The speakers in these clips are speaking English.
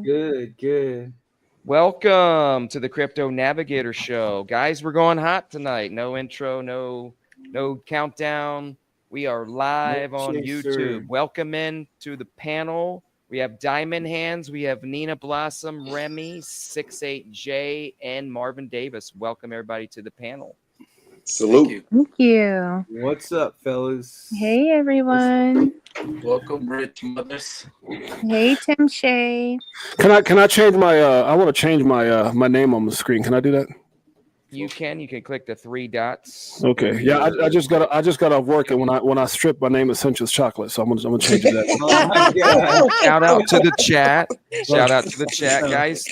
Good. Welcome to the Crypto Navigator show. Guys, we're going hot tonight. No intro, no countdown. We are live on YouTube. Welcome in to the panel. We have Diamond Hands, we have Nina Blossom, Remy, 68J, and Marvin Davis. Welcome everybody to the panel. Salute. Thank you. What's up, fellas? Hey, everyone. Welcome, Rich Mothers. Hey, Tim Shay. Can I change my I want to change my my name on the screen. Can I do that? You can click the three dots. Okay. Yeah, I just got off work, and when I strip, my name is Essentials Chocolate, so I'm gonna change that. Oh my God. Shout out to the chat. Shout out to the chat, guys.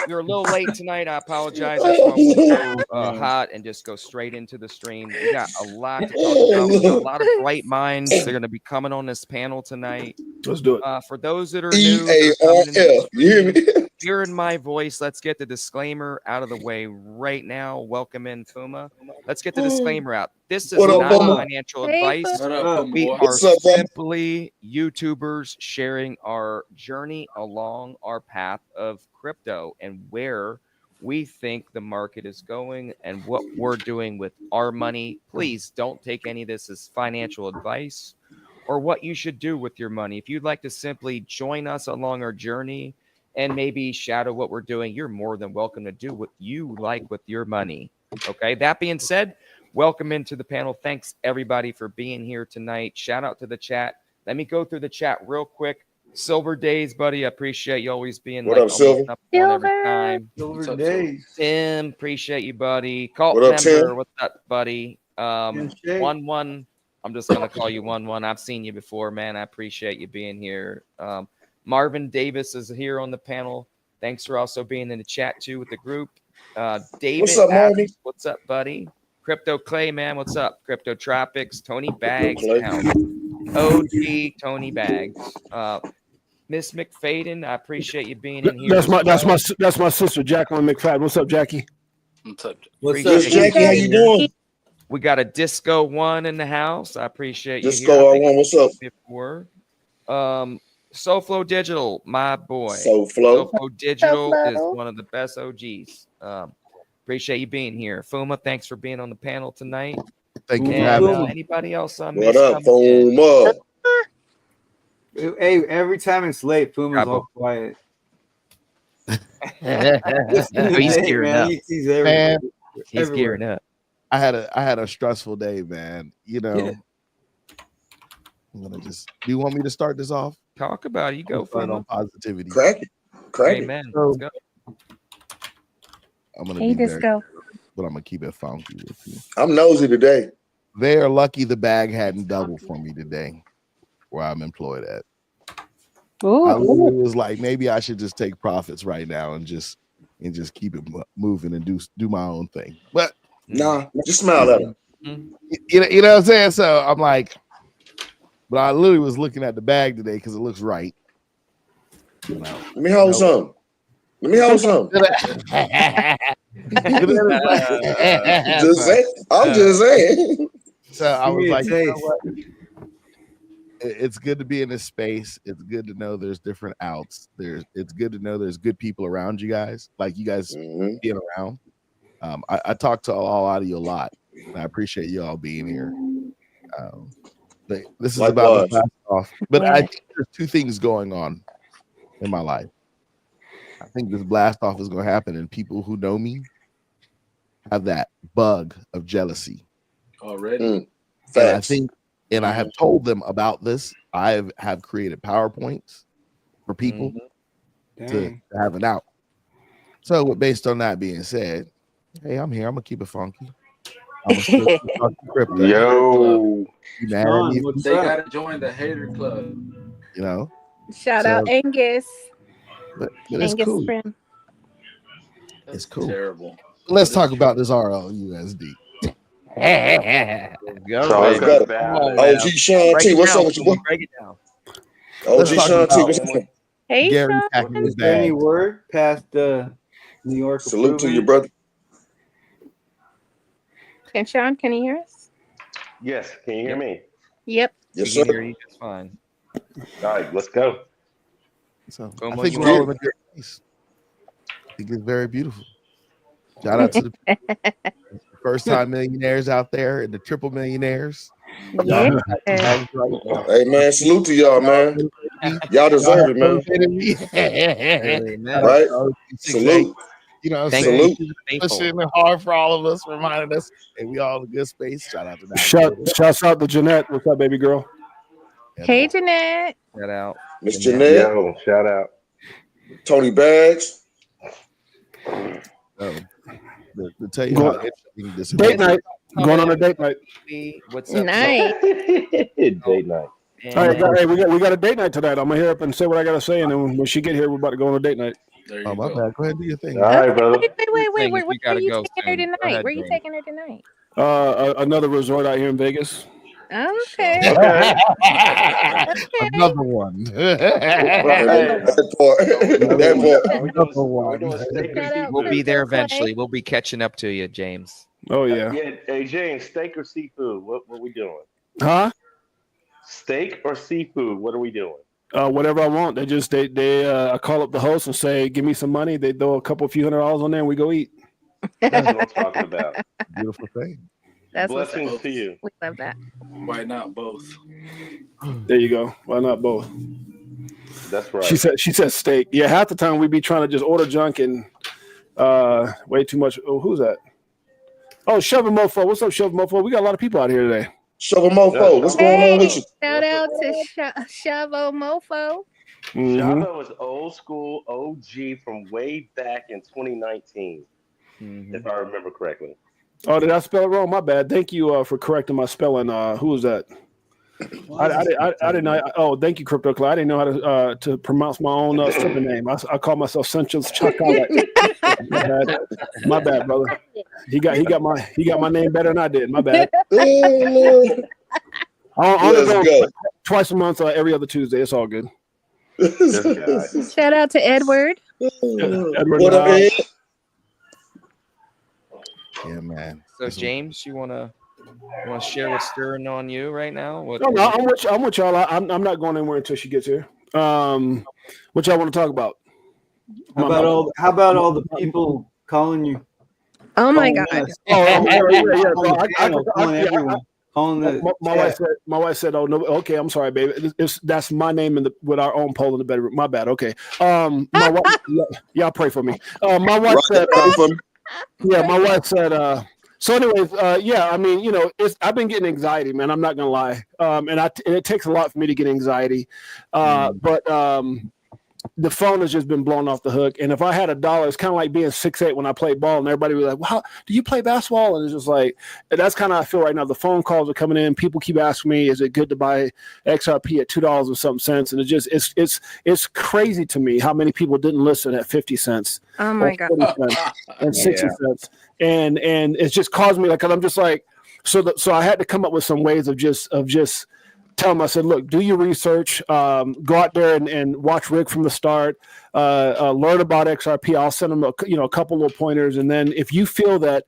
You're a little late tonight. I apologize. That's why I'm going to go hot and just go straight into the stream. We got a lot to talk about. We got a lot of bright minds. They're going to be coming on this panel tonight. Let's do it. For those that are new, EARF. You hear me? hearing my voice, let's get the disclaimer out of the way right now. Welcome in, Fuma. Let's get the disclaimer out. This is not financial advice. We are simply YouTubers sharing our journey along our path of crypto and where we think the market is going and what we're doing with our money. Please don't take any of this as financial advice or what you should do with your money. If you'd like to simply join us along our journey and maybe shadow what we're doing, you're more than welcome to do what you like with your money. Okay, that being said, welcome into the panel. Thanks everybody for being here tonight. Shout out to the chat. Let me go through the chat real quick. Silver Days, buddy. I appreciate you always being what up, Silver? Every time. Silver Days. Tim, appreciate you, buddy. Cult what up, member, Tim? what's up, buddy? 1-1. I'm just gonna call you 1-1. I've seen you before, man. I appreciate you being here. Marvin Davis is here on the panel. Thanks for also being in the chat too with the group. David, what's up, Marvin? What's up, buddy? Crypto Clay, man. What's up? Crypto Tropics. Tony Bags. OG Tony Bags. Miss McFadden, I appreciate you being in here. That's my sister Jacqueline McFadden. What's up, Jackie? What's up, Jackie? How you doing? We got a Disco One in the house. I appreciate you. Disco One, what's up? Before. SoFlo Digital, my boy. SoFlo Digital is one of the best OGs. Appreciate you being here. Fuma, thanks for being on the panel tonight. Thank you for having me. Anybody else on What up, Fuma? Hey, every time it's late, Fuma's all quiet. He's gearing up. He's gearing up. I had a stressful day, man. You know, I'm gonna just. Do you want me to start this off? Talk about it. You go for on positivity. Crack it. Amen. Let's go. I'm gonna Hey, Disco. But I'm gonna keep it funky with you. I'm nosy today. They are lucky the bag hadn't doubled for me today, where I'm employed at. Ooh. I was like, maybe I should just take profits right now and just keep it moving and do my own thing. But nah, just smile at him. You know what I'm saying? So I'm like, but I literally was looking at the bag today because it looks right. You know, Let me hold some. I'm just saying. So I was like, you know what? It's good to be in this space. It's good to know there's different outs. It's good to know there's good people around you guys, like you guys being around. I talk to all out of you a lot, and I appreciate you all being here. This is about the blast off, but I think there's two things going on in my life. I think this blast off is going to happen, and people who know me have that bug of jealousy already. And I think. And I have told them about this. I have created PowerPoints for people to have it out. So based on that being said, hey, I'm here. I'm going to keep it funky. I'm going to talk crypto. Yo. They got to join the hater club. You know? Shout out Angus. But it's Angus cool. friend. It's cool. Terrible. Let's talk about this RLUSD. OG Sean T, what's up with you, boy? Break it down. OG Sean T, what's up? Hey, Gary Sean. Is there any word past the New York? Salute to you, brother. And Sean, can you hear us? Yes. Can you hear me? Yep. Yes, We sir. can hear you just fine. All right, let's go. So Fuma, I think you we're all want- in a good place. I think it's very beautiful. Shout out to the first time millionaires out there and the triple millionaires. Yeah. Bags right now. Hey man, salute to y'all, man. Y'all deserve it, man. Amen. Right? Salute. You know, Thank Salute. you. Faithful. pushing hard for all of us, reminding us, and we all in a good space. Shout out to that. Shouts out to Jeanette. What's up, baby girl? Hey, Jeanette. Shout out. Miss Jeanette, Yo, shout out. Tony Bags. To tell you Go- how interesting this Date night. Going on a date night. What's up? Nice. Date night. And, All right, hey, we got a date night tonight. I'm gonna hear up and say what I gotta say, and then when she get here, we're about to go on a date night. There Oh, my bad. Go ahead and do your thing. All right, brother. Wait. Saying Where if you are gotta you go taking her soon. Go tonight? ahead, Where are you James. taking her tonight? Another resort out here in Vegas. Okay. Okay. Another one. That part. That part. Are we doing steak or Shout out seafood? We'll be there Crypto Clay. eventually. We'll be catching up to you, James. Oh yeah. Yeah. Hey, James, steak or seafood? What we doing? Huh? Steak or seafood? What are we doing? Whatever I want. I call up the host and say, give me some money. They throw a few $100s on there and we go eat. That's what I'm talking about. Beautiful thing. That's what's Blessings up. to you. We love that. Why not both? There you go. Why not both? That's right. She said steak. Yeah, half the time we be trying to just order junk and way too much. Oh, who's that? Oh, Shovel Mofo. What's up, Shovel Mofo? We got a lot of people out here today. Shovel Mofo, what's going on with you? Shout out to Shavo Mofo. Mhm. Java is old school OG from way back in 2019, if I remember correctly. Oh, did I spell it wrong? My bad. Thank you for correcting my spelling. Who was that? I didn't know. Oh, thank you, Crypto Clay. I didn't know how to pronounce my own flipping name. I call myself Sanchez Chocolate. My bad, brother. He got my name better than I did. My bad. I only Let's go go. twice a month, every other Tuesday. It's all good. This guy. Shout out to Edward. Edward, What up, Ed? Yeah, man. So, James, you wanna share what's stirring on you right now? No, I'm with y'all. I'm not going anywhere until she gets here. What y'all want to talk about? How about all the people calling you? Oh my calling God. us, Yeah. calling everyone. Calling the My wife said, "Oh no, okay, I'm sorry, baby. That's my name with our own poll in the bedroom. My bad. Okay. My wife, y'all pray for me. My wife said, yeah. My wife said, so anyways, yeah. I mean, I've been getting anxiety, man. I'm not gonna lie. And it takes a lot for me to get anxiety. But the phone has just been blown off the hook. And if I had $1, it's kind of like being 6'8" when I play ball, and everybody was like, "Well, do you play basketball?" And it's just like, that's kind of how I feel right now. The phone calls are coming in. People keep asking me, "Is it good to buy XRP at $2 and something cents?" And it's crazy to me how many people didn't listen at 50 cents. Oh my God. 40 cents and 60 cents. And it's just caused me because I'm just like, so I had to come up with some ways of just tell them, I said, look, do your research, go out there and watch Rick from the start, learn about XRP. I'll send them a couple little pointers. And then if you feel that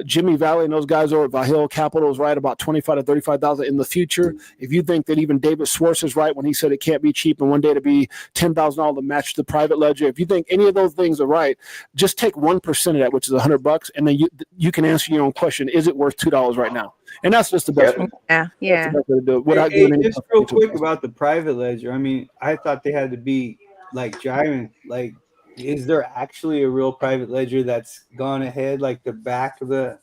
Jimmy Valley and those guys over at Vahil Capital is right about 25 to 35,000 in the future, if you think that even David Schwartz is right when he said it can't be cheap and one day to be $10,000 to match the private ledger, if you think any of those things are right, just take 1% of that, which is $100, and then you can answer your own question: is it worth $2 right now? And that's just the best way. Yeah. That's the best way to do it. Without Hey, doing any just real quick about the private ledger. I mean, I thought they had to be like giant. Like, is there actually a real private ledger that's gone ahead, like the back of the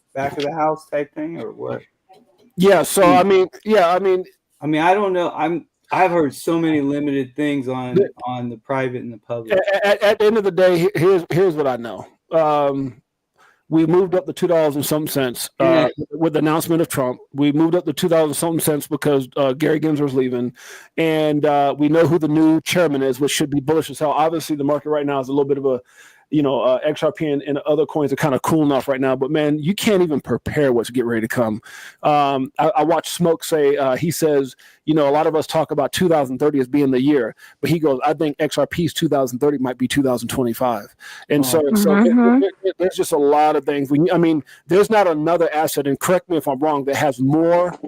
house type thing, or what? Yeah. So I mean, I don't know. I've heard so many limited things on the private and the public. At the end of the day, here's what I know. We moved up to $2 and some cents with the announcement of Trump. We moved up to $2 and some cents because Gary Gensler's leaving, and we know who the new chairman is, which should be bullish as hell. Obviously, the market right now is a little bit of a, XRP and other coins are kind of cooling off right now. But man, you can't even prepare what's getting ready to come. I watched Smoke say, he says, a lot of us talk about 2030 as being the year, but he goes, I think XRP's 2030 might be 2025. And so there's just a lot of things. There's not another asset, and correct me if I'm wrong, that has more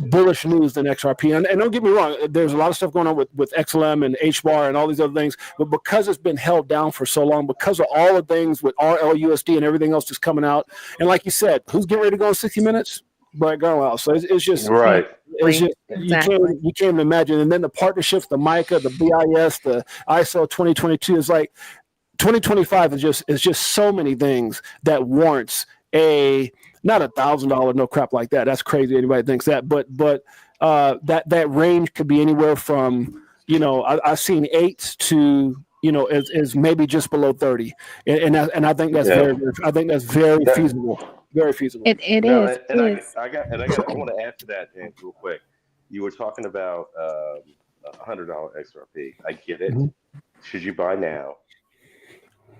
bullish news than XRP. And don't get me wrong, there's a lot of stuff going on with XLM and HBAR and all these other things. But because it's been held down for so long, because of all the things with RLUSD and everything else that's coming out, and like you said, who's getting ready to go in 60 minutes? Brett Garlow. So it's just right. It's just, Exactly. you can't imagine. And then the partnerships, the MICA, the BIS, the ISO 2022 is like 2025 is just so many things that warrants not $1,000, no crap like that. That's crazy. Anybody thinks that, but that range could be anywhere from, I've seen 8 to, is maybe just below 30, and I think that's very feasible. Very feasible. It is. I want to add to that, James, real quick. You were talking about $100 XRP. I get it. Mm-hmm. Should you buy now?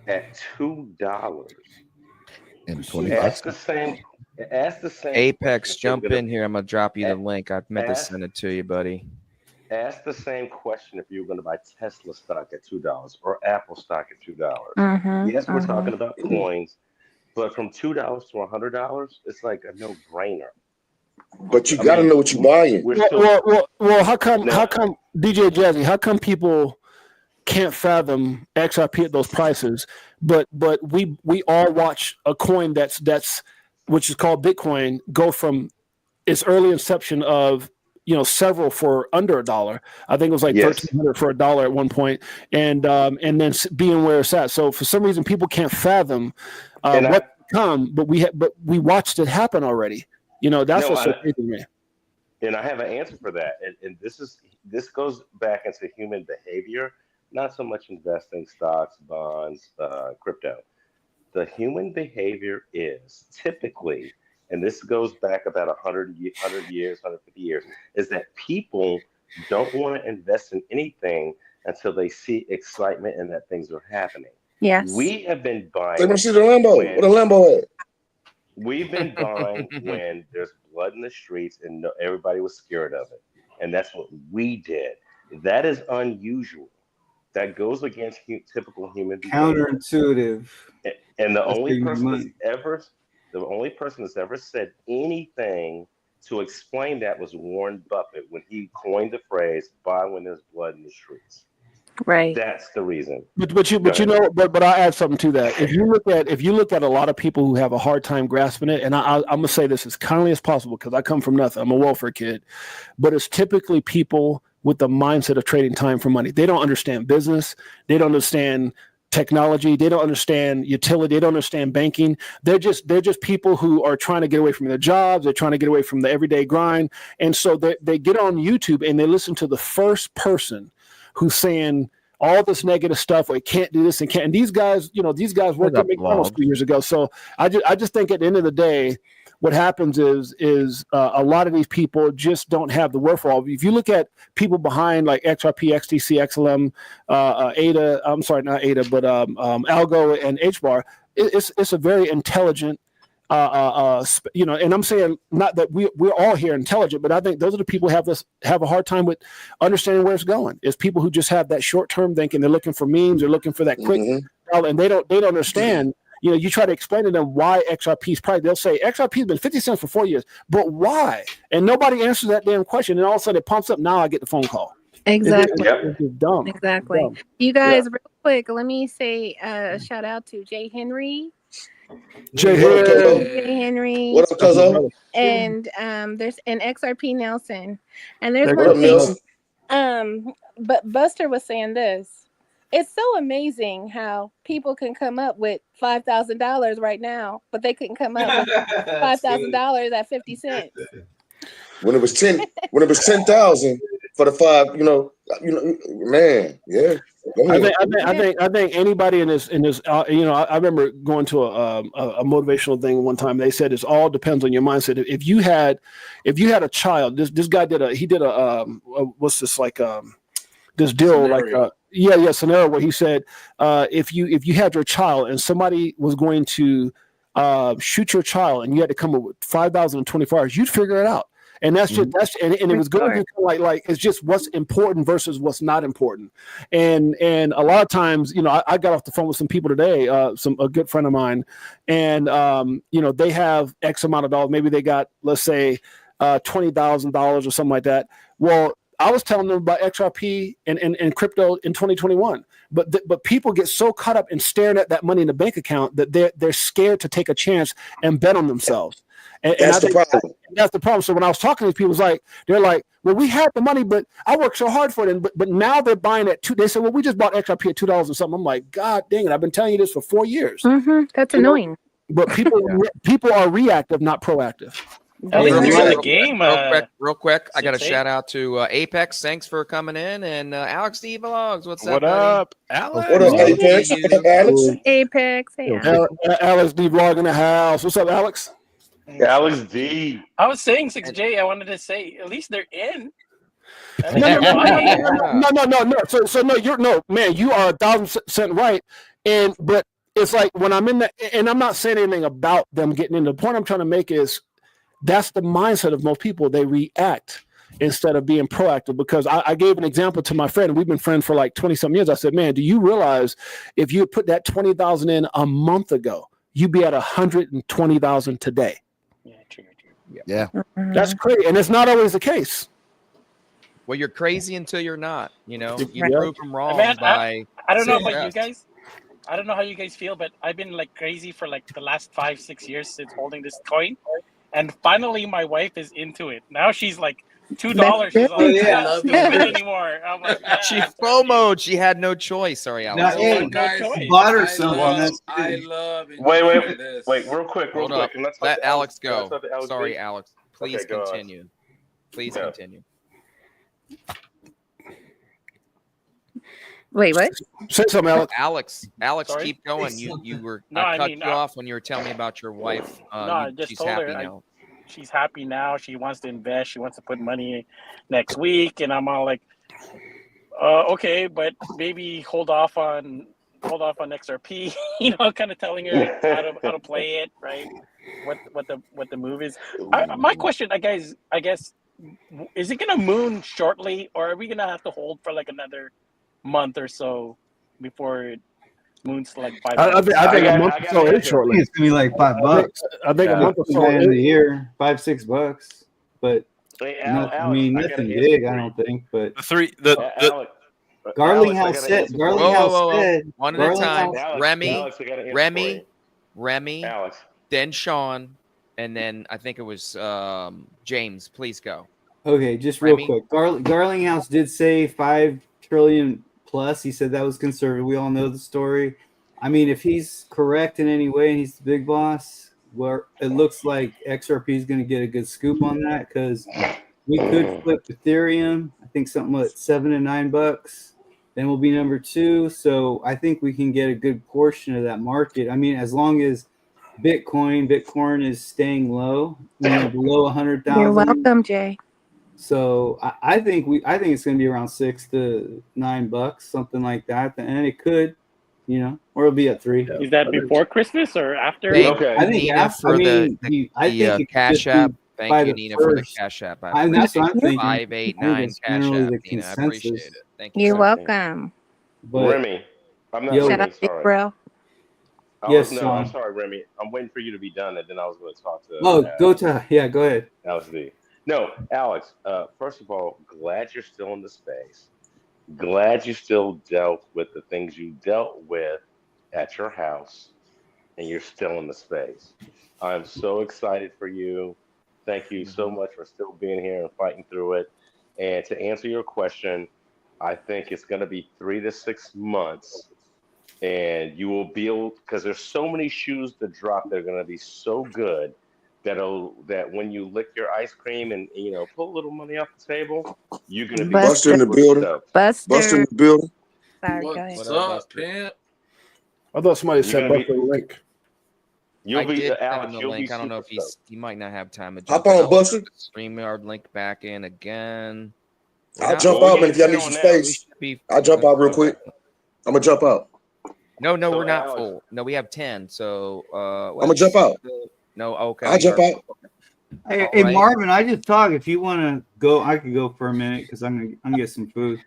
At $2 and 20 ask the same Apex, jump in here. I'm gonna drop you the link. I meant to send it to you, buddy. Ask the same question if you were going to buy Tesla stock at $2 or Apple stock at $2. Yes, we're talking about coins, but from $2 to $100, it's like a no-brainer. But you got to know what you're buying. Well, how come DJ Jazzy? How come people can't fathom XRP at those prices? But we all watch a coin that's which is called Bitcoin go from its early inception of several for under $1. I think it was like $1,300 for $1 at one point, and then being where it's at. So for some reason, people can't fathom what come. But we watched it happen already. That's what's so crazy to me. And I have an answer for that. And this goes back into human behavior, not so much investing stocks, bonds, crypto. The human behavior is typically, and this goes back about 100 years, 150 years, is that people don't want to invest in anything until they see excitement and that things are happening. Yes. We have been buying. They want to see the Lambo. What a Lambo at? We've been buying when there's blood in the streets and everybody was scared of it. And that's what we did. That is unusual. That goes against typical human behavior. Counterintuitive. And the only person that's ever said anything to explain that was Warren Buffett when he coined the phrase "buy when there's blood in the streets." Right. That's the reason. But I'll add something to that. If you look at a lot of people who have a hard time grasping it, and I'm gonna say this as kindly as possible because I come from nothing. I'm a welfare kid, but it's typically people with the mindset of trading time for money. They don't understand business. They don't understand technology. They don't understand utility. They don't understand banking. They're just people who are trying to get away from their jobs. They're trying to get away from the everyday grind. And so they get on YouTube and they listen to the first person who's saying all this negative stuff, or can't do this and can't. And these guys worked at McDonald's 2 years ago. So I just think at the end of the day, what happens is a lot of these people just don't have the wherewithal. If you look at people behind like XRP, XTC, XLM, ADA, I'm sorry, not ADA, but Algo and HBAR, it's a very intelligent, and I'm saying not that we're all here intelligent, but I think those are the people who have a hard time with understanding where it's going. It's people who just have that short-term thinking. They're looking for memes. They're looking for that quick, and they don't understand. You try to explain to them why XRP's price. They'll say XRP's been 50 cents for 4 years, but why? And nobody answers that damn question. And all of a sudden it pumps up. Now I get the phone call. Exactly. It's dumb. Exactly. Dumb. You guys, real quick, let me say a shout out to Jay Henry. Jay Henry. What up, cousin? And there's an XRP Nelson. And there's What up, Nelson? But Buster was saying this. It's so amazing how people can come up with $5,000 right now, but they couldn't come up with $5,000 at 50 cents. When it was 10,000 for the 5, man, yeah. I think anybody in this, I remember going to a motivational thing one time. They said it all depends on your mindset. If you had a child, this guy did what's this like this deal scenario. Scenario where he said if you had your child and somebody was going to shoot your child and you had to come up with 5,024 hours, you'd figure it out. And that's just and it was going to be like it's just what's important versus what's not important. And a lot of times, I got off the phone with some people today, a good friend of mine, and they have X amount of dollars. Maybe they got, let's say, $20,000 or something like that. Well, I was telling them about XRP and crypto in 2021, but people get so caught up in staring at that money in the bank account that they're scared to take a chance and bet on themselves. And That's the problem. That's the problem. So when I was talking to these people, they're like, well, we had the money, but I worked so hard for it. But now they're buying at $2. They said, well, we just bought XRP at $2 or something. I'm like, God dang it! I've been telling you this for 4 years. That's annoying. But people are reactive, not proactive. Real quick, I got a shout out to Apex. Thanks for coming in, and Alex D Vlogs. What's up, Alex? What up, Apex? Apex. Hey, Alex D Vlog in the house. What's up, Alex? Alex D. I was saying 6J. I wanted to say at least they're in. No. So man, you are 1,000% right. But it's like when I'm in and I'm not saying anything about them getting in. The point I'm trying to make is that's the mindset of most people. They react instead of being proactive. Because I gave an example to my friend. We've been friends for like 20-some years. I said, man, do you realize if you put that 20,000 in a month ago, you'd be at 120,000 today? Yeah. That's crazy. And it's not always the case. Well, you're crazy until you're not. You Yeah. prove them wrong I don't know about saying you guys. I don't know how you guys feel, but I've been like crazy for like the last 5-6 years since holding this coin, and finally my wife is into it. Now she's like $2. She's like, not stupid anymore. I'm like, yeah, She FOMO'd. She had no choice. Sorry, Alex. Bought her something. I love it. Wait, real quick. Let Alex go. Sorry, Alex. Please Okay, go on. continue. Please continue. wait, what? Say something, Alex. Alex, Sorry? keep going. You were No, I I cut mean, you off when you were telling me about your wife. I just she's told happy her now. she's happy now. She wants to invest. She wants to put money next week, and I'm all like, okay, but maybe hold off on XRP. Kind of telling her how to play it, right? What the move is. My question, I guess, is it gonna moon shortly, or are we gonna have to hold for like another month or so before it moons to like $5? I think a month or so is shortly. It's gonna be like $5. I think a month or so in the is. year, $5-6. But Hey, nothing Alex, nothing big, I don't think. But Alex, Garlinghouse said. Garlinghouse said. One at a time. Alex, Remy, Alex. then Sean, and then I think it was James. Please go. Okay, just real Remy? quick. Garlinghouse did say 5 trillion plus. He said that was conservative. We all know the story. I mean, if he's correct in any way and he's the big boss, well, it looks like XRP is going to get a good scoop on that because we could flip Ethereum. I think something like $7 to $9. Then we'll be number 2. So I think we can get a good portion of that market. I mean, as long as Bitcoin is staying low, below 100,000. You're welcome, Jay. So I think it's going to be around $6 to $9, something like that, and it could, or it'll be at 3. Is that before Christmas or after? I think after. I think it Cash App. Thank you, Nina, for the Cash App. That's what I'm thinking. 589 Cash App. Nina, I appreciate it. Thank you. You're welcome. But Remy, I'm not Shout out, big bro. Yes, no, Sean. I'm sorry, Remy. I'm waiting for you to be done, and then I was going to talk to. Go ahead. Alex D. No, Alex. First of all, glad you're still in the space. Glad you still dealt with the things you dealt with at your house, and you're still in the space. I'm so excited for you. Thank you so much for still being here and fighting through it. And to answer your question, I think it's going to be 3 to 6 months, and you will be able, because there's so many shoes to drop. They're going to be so good that when you lick your ice cream and pull a little money off the table, you're going to be Buster in the building. Buster in the building. Sorry, go ahead. What's up, Pimp? I thought somebody said Buster link. You'll be did Alex. send him the You'll link. be I don't know if super he might not have time to Hop jump on, out. Buster. StreamYard link back in again. I'll jump out, man. If y'all need some space, I'll jump out real quick. I'm gonna jump out. No, So, we're not Alex, full. No, we have 10. So I'm gonna jump out. No, okay. I'll jump out. Hey, All right. Marvin, I just talk. If you want to go, I could go for a minute because I'm gonna get some food.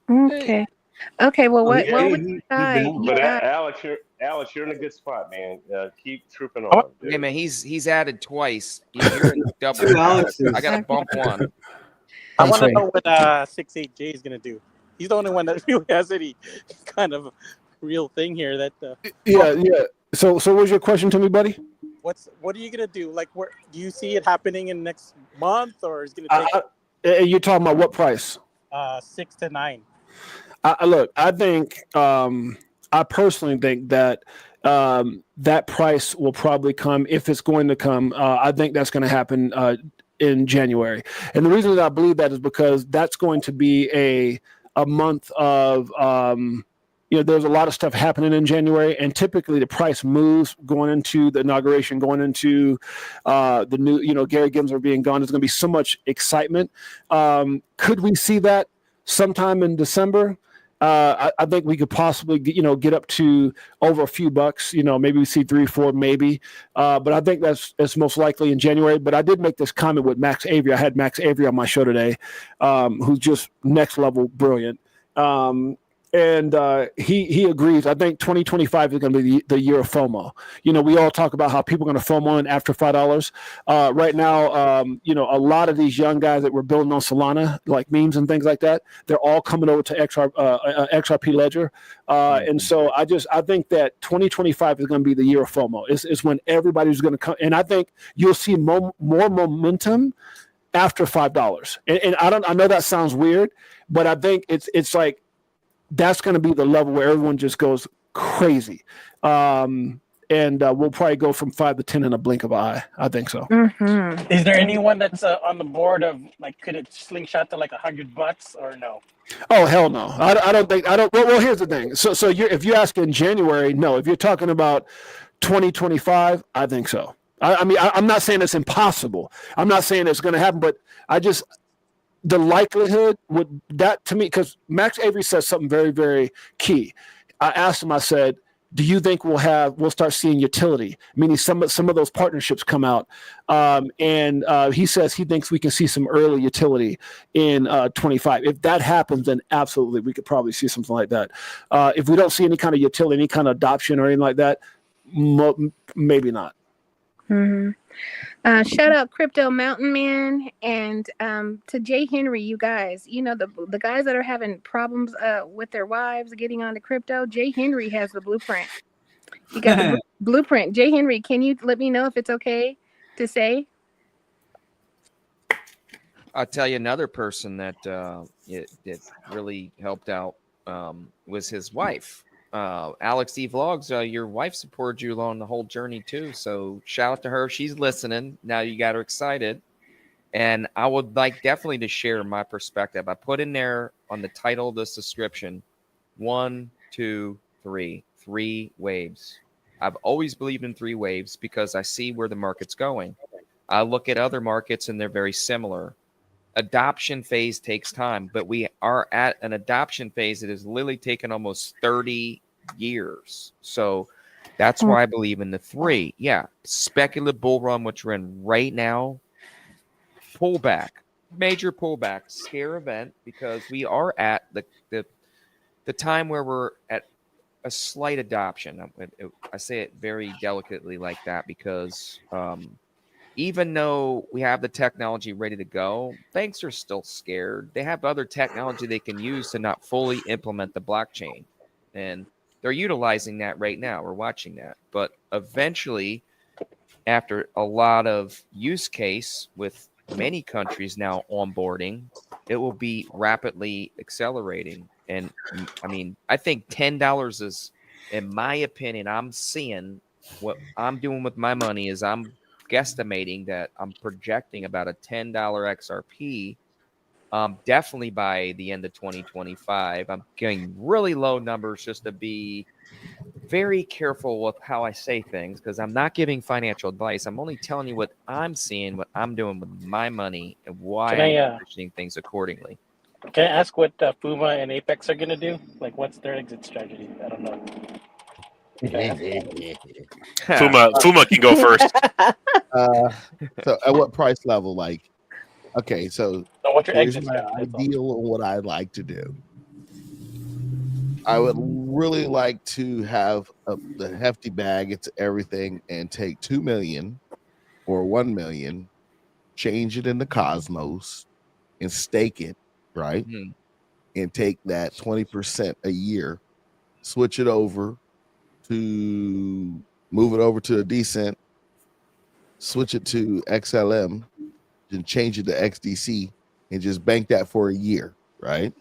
Okay. Okay, well, what Yeah, would you decide? but Alex, you're in a good spot, man. Keep trooping I on, dude. Hey man, he's added twice. You're in double. Two Alexes. I got to bump one. I want to know what 68J is going to do. He's the only one that really has any kind of real thing here. That Yeah. So what's your question to me, buddy? what are you going to do? Like, where do you see it happening in next month, or is it going to take You're talking about what price? 6 to 9? Look, I think I personally think that that price will probably come if it's going to come. I think that's going to happen in January, and the reason that I believe that is because that's going to be a month of there's a lot of stuff happening in January, and typically the price moves going into the inauguration, going into the new Gary Gensler being gone. There's going to be so much excitement. Could we see that sometime in December? I think we could possibly get up to over a few bucks. Maybe we see 3 or 4, maybe. But I think that's most likely in January. But I did make this comment with Max Avery. I had Max Avery on my show today, who's just next level brilliant. And he agrees. I think 2025 is going to be the year of FOMO. We all talk about how people are going to FOMO in after $5. Right now, a lot of these young guys that were building on Solana, like memes and things like that, they're all coming over to XRP Ledger. And so I think that 2025 is going to be the year of FOMO. It's when everybody's going to come. And I think you'll see more momentum after $5. And I know that sounds weird, but I think it's like, that's going to be the level where everyone just goes crazy. And we'll probably go from 5 to 10 in a blink of an eye. I think so. Mm-hmm. Is there anyone that's on the board of like, could it slingshot to like $100 or no? Oh, hell no. I don't think. Well, here's the thing. So if you ask in January, no. If you're talking about 2025, I think so. I mean, I'm not saying it's impossible. I'm not saying it's going to happen, but the likelihood would that to me, because Max Avery says something very, very key. I asked him, I said, do you think we'll start seeing utility, meaning some of those partnerships come out? And he says he thinks we can see some early utility in 25. If that happens, then absolutely we could probably see something like that. If we don't see any kind of utility, any kind of adoption or anything like that, maybe not. Mm-hmm. Shout out Crypto Mountain Man and to Jay Henry, you guys. The guys that are having problems with their wives getting onto crypto. Jay Henry has the blueprint. You got the blueprint. Jay Henry, can you let me know if it's okay to say? I'll tell you another person that it really helped out was his wife. Alex D Vlogs, your wife supported you along the whole journey too. So shout out to her. She's listening. Now you got her excited. And I would like definitely to share my perspective. I put in there on the title of this description, 1, 2, 3 waves. I've always believed in 3 waves because I see where the market's going. I look at other markets and they're very similar. Adoption phase takes time, but we are at an adoption phase that has literally taken almost 30 years. So that's why I believe in the 3. Yeah, speculative bull run, which we're in right now, pullback, major pullback, scare event, because we are at the time where we're at a slight adoption. I say it very delicately like that because even though we have the technology ready to go, banks are still scared. They have other technology they can use to not fully implement the blockchain. And they're utilizing that right now. We're watching that. But eventually, after a lot of use case with many countries now onboarding, it will be rapidly accelerating. And I mean, I think $10 is, in my opinion, I'm seeing what I'm doing with my money is I'm guesstimating that I'm projecting about a $10 XRP definitely by the end of 2025. I'm getting really low numbers just to be very careful with how I say things because I'm not giving financial advice. I'm only telling you what I'm seeing, what I'm doing with my money, and why I'm positioning things accordingly. Can I ask what Fuma and Apex are going to do? Like, what's their exit strategy? I don't know. Fuma can go first. So at what price level? Like, okay, so what's your here's exit my strategy? ideal on what I'd like to do. I would really like to have the hefty bag. It's everything, and take 2 million or 1 million, change it into Cosmos, and stake it, right? Mhm. And take that 20% a year, switch it over to move it over to a decent, switch it to XLM, and change it to XDC, and just bank that for a year, right?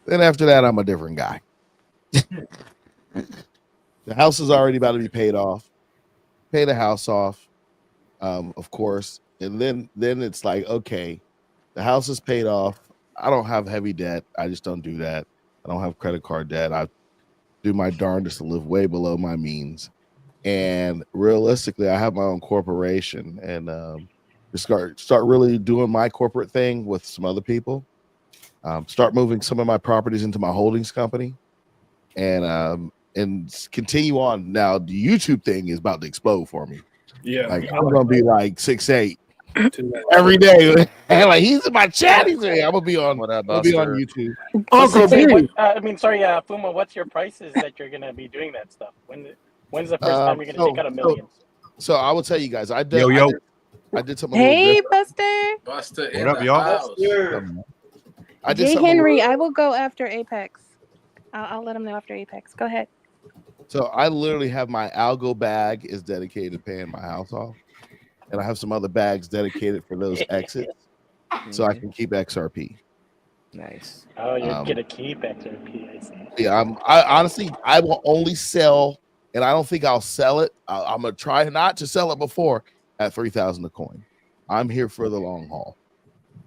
Then after that, I'm a different guy. The house is already about to be paid off. Pay the house off, of course, and then it's like, okay, the house is paid off. I don't have heavy debt. I just don't do that. I don't have credit card debt. I do my darndest to live way below my means. And realistically, I have my own corporation, and just start really doing my corporate thing with some other people. Start moving some of my properties into my holdings company, and continue on. Now the YouTube thing is about to explode for me. Yeah, like I'm gonna be like 6'8" every day. And like he's in my chat. He's like, I'm gonna be on. What up, I'll be on Buster? YouTube. Uncle Wait, B. sorry, Puma. What's your prices that you're gonna be doing that stuff? When's the first time you're gonna take out a million? So I will tell you guys, I did something a little Hey, different. Buster. Buster, What up, y'all? I did Jay something a Henry, little- I will go after Apex. I'll let him know after Apex. Go ahead. So I literally have my algo bag is dedicated to paying my house off, and I have some other bags dedicated for those exits, so I can keep XRP. Nice. Oh, you're gonna keep XRP. I see. Yeah, I honestly, I will only sell, and I don't think I'll sell it. I'm gonna try not to sell it before at 3,000 a coin. I'm here for the long haul,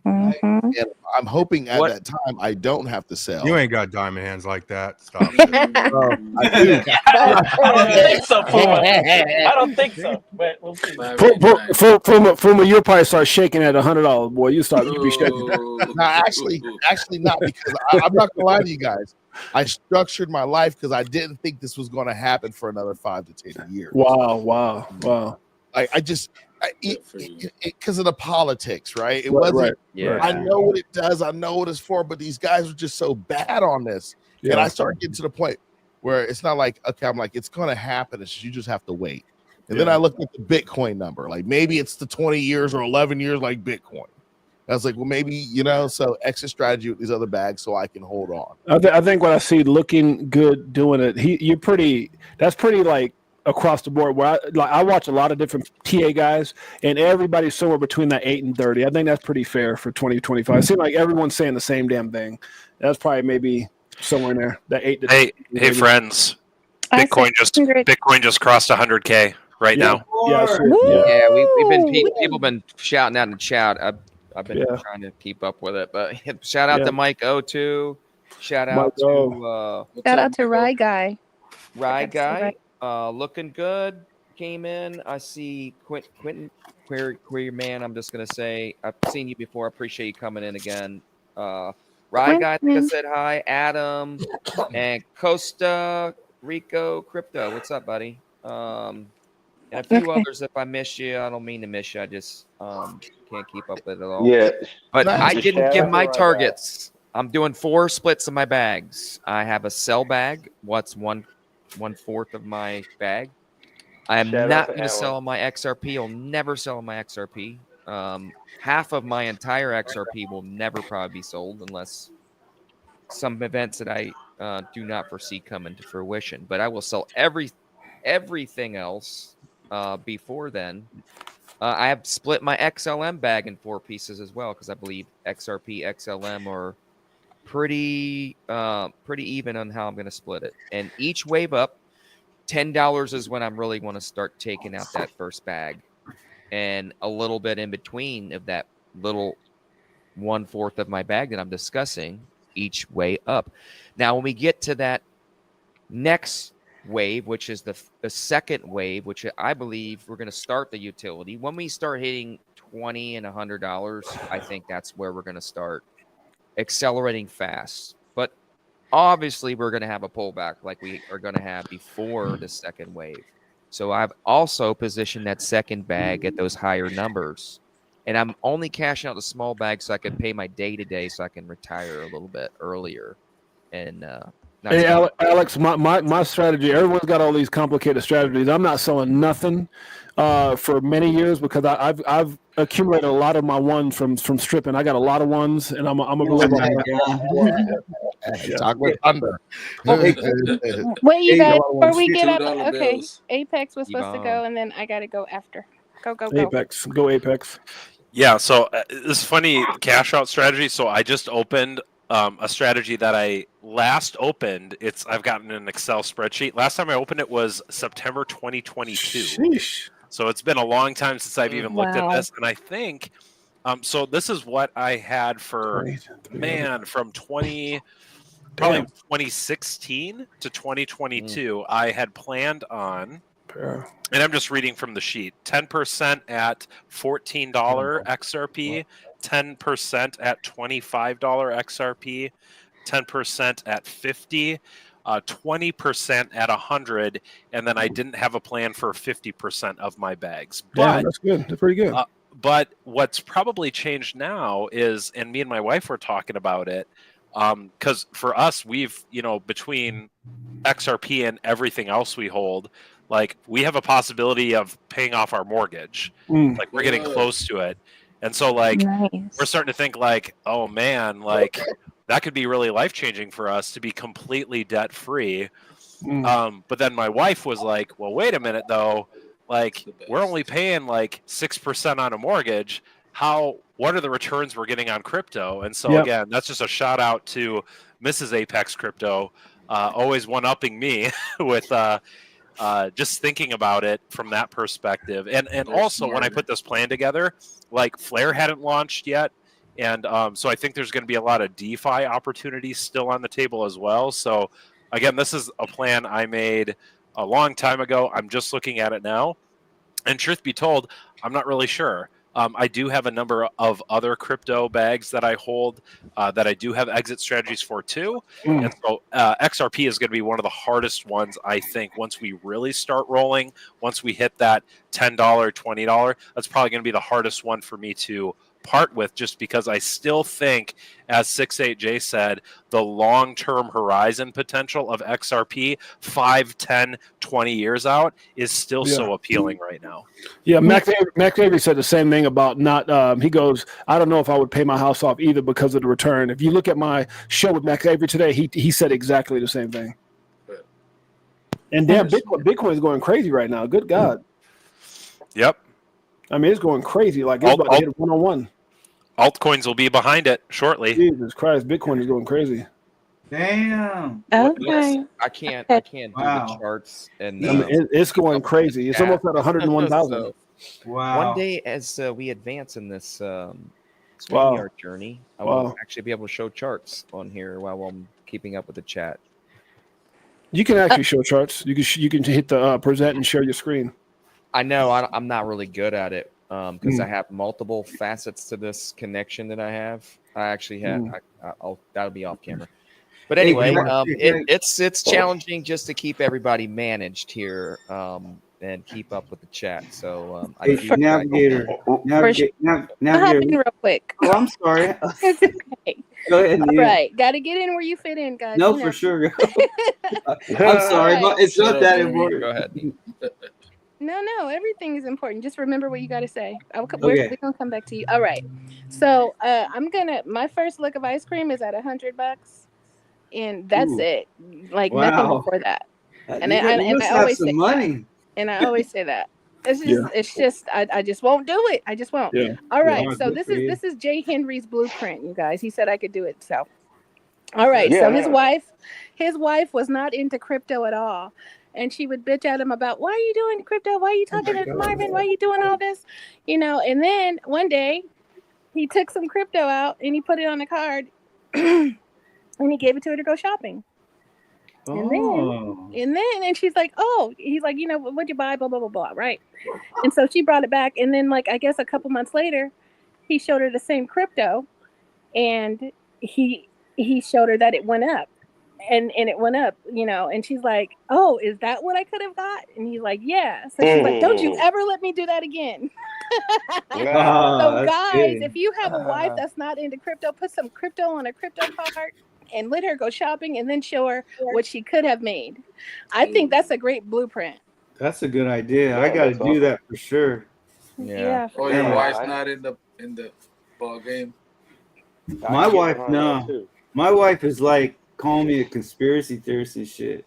and I'm hoping at that time I don't have to sell. You ain't got diamond hands like that. Stop. I do. I don't think so, Puma. I don't think so, but we'll see. Fuma, you'll probably start shaking at $100, boy. You be shaking. No, actually not, because I'm not gonna lie to you guys. I structured my life because I didn't think this was going to happen for another 5 to 10 years. Wow. I just because of the politics, right? It Right, wasn't. right. Yeah. I know what it does. I know what it's for, but these guys are just so bad on this, and I started getting to the point where it's not like, okay, I'm like, it's going to happen. It's just, you just have to wait. And then I looked at the Bitcoin number, like maybe it's the 20 years or 11 years like Bitcoin. I was like, well, maybe, so exit strategy with these other bags so I can hold on. I think what I see looking good doing it, that's pretty like across the board. Where I watch a lot of different TA guys, and everybody's somewhere between that 8 and 30. I think that's pretty fair for 2025. It seems like everyone's saying the same damn thing. That's probably maybe somewhere in there. That 8 to 10. Hey, friends! Bitcoin just crossed 100K right now. Yeah, we've been people been shouting out in the chat. I've been trying to keep up with it, but shout out to Mike O2. Shout out to Rye Guy. Rye Guy, looking good. Came in. I see Quentin Queer Man. I'm just gonna say I've seen you before. I appreciate you coming in again. Rye Guy, I think I said hi. Adam and Costa Rico Crypto. What's up, buddy? And a few others. If I miss you, I don't mean to miss you. I just can't keep up with it all. Yeah, but I didn't give my targets. I'm doing 4 splits of my bags. I have a sell bag. What's 1/4 of my bag? I am not going to sell my XRP. I'll never sell my XRP. Half of my entire XRP will never probably be sold unless some events that I do not foresee come into fruition. But I will sell everything else before then. I have split my XLM bag in 4 pieces as well because I believe XRP, XLM are pretty even on how I'm going to split it. And each wave up, $10 is when I'm really want to start taking out that first bag, and a little bit in between of that little 1/4 of my bag that I'm discussing each way up. Now, when we get to that next wave, which is the second wave, which I believe we're going to start the utility. When we start hitting $20 and $100, I think that's where we're going to start accelerating fast. But obviously, we're going to have a pullback like we are going to have before the second wave. So I've also positioned that second bag at those higher numbers. And I'm only cashing out the small bag so I can pay my day-to-day so I can retire a little bit earlier and Hey, Alex, my strategy, everyone's got all these complicated strategies. I'm not selling nothing for many years because I've accumulated a lot of my ones from stripping. I got a lot of ones, and I'm a believer. Talk with thunder. Wait, you guys, before we get up, $2 okay, bills. Apex was supposed to go, and then I got to go after. Go. Apex, go Apex. Yeah, so this funny cash out strategy. So I just opened a strategy that I last opened. I've gotten an Excel spreadsheet. Last time I opened it was September 2022. Sheesh. So it's been a long time since I've even looked at this. And I think, so this is what I had for, from 2016 to 2022. I had planned on, and I'm just reading from the sheet, 10% at $14 XRP, 10% at $25 XRP, 10% at 50, 20% at 100, and then I didn't have a plan for 50% of my bags. Yeah, that's good. That's pretty good. But what's probably changed now is, and me and my wife were talking about it, because for us, we've, between XRP and everything else we hold, like we have a possibility of paying off our mortgage. Like we're getting close to it. And so like we're starting to think like, oh man, like that could be really life-changing for us to be completely debt-free. But then my wife was like, well, wait a minute though, like we're only paying like 6% on a mortgage. What are the returns we're getting on crypto? And so again, that's just a shout out to Mrs. Apex Crypto, always one-upping me with just thinking about it from that perspective. And also when I put this plan together, like Flare hadn't launched yet. And so I think there's going to be a lot of DeFi opportunities still on the table as well. So again, this is a plan I made a long time ago. I'm just looking at it now. And truth be told, I'm not really sure. I do have a number of other crypto bags that I hold that I do have exit strategies for too. And so XRP is going to be one of the hardest ones, I think, once we really start rolling. Once we hit that $10, $20, that's probably going to be the hardest one for me to part with, just because I still think, as 68J said, the long-term horizon potential of XRP 5, 10, 20 years out is still so appealing right now. Yeah, Mac Avery said the same thing about not, he goes, I don't know if I would pay my house off either because of the return. If you look at my show with Mac Avery today, he said exactly the same thing. And damn, Bitcoin is going crazy right now. Good God. Yep. I mean, it's going crazy. Like it's about to hit 101. Altcoins will be behind it shortly. Jesus Christ, Bitcoin is going crazy. Damn. Okay. I can't do the charts, and I mean, it's going crazy. It's almost at 101,000. Wow. One day, as we advance in this StreamYard journey, I will actually be able to show charts on here while I'm keeping up with the chat. You can actually show charts. You can hit the present and share your screen. I know I'm not really good at it because I have multiple facets to this connection that I have. I actually have. That'll be off camera. But anyway, it's challenging just to keep everybody managed here and keep up with the chat. So Navigator, real quick. Oh, I'm sorry. It's okay. Go ahead. All right, got to get in where you fit in, guys. No, for sure. I'm sorry, but it's not that important. Go ahead. No, everything is important. Just remember what you got to say. We're gonna come back to you. All right. So my first lick of ice cream is at $100, and that's it. Like nothing before that. And I always say money. And I always say that. It's just I just won't do it. I just won't. Yeah. All right. So this is Jay Henry's blueprint, you guys. He said I could do it. So all right. So his wife was not into crypto at all. And she would bitch at him about, why are you doing crypto? Why are you talking to Marvin? Why are you doing all this? And then one day he took some crypto out and he put it on a card and he gave it to her to go shopping. And she's like, he's like, what'd you buy? Blah, blah, blah, blah. Right. And so she brought it back. And then I guess a couple months later, he showed her the same crypto and he showed her that it went up. And it went up, and she's like, oh, is that what I could have got? And he's like, yeah. So she's like, don't you ever let me do that again. So guys, if you have a wife that's not into crypto, put some crypto on a crypto card and let her go shopping and then show her what she could have made. I think that's a great blueprint. That's a good idea. I Yeah, got to that's do awesome. that for sure. Yeah. Oh, Yeah. your wife's I- not in the ball game. I My can get wife, behind that no. too. My wife is like calling me a conspiracy theorist and shit.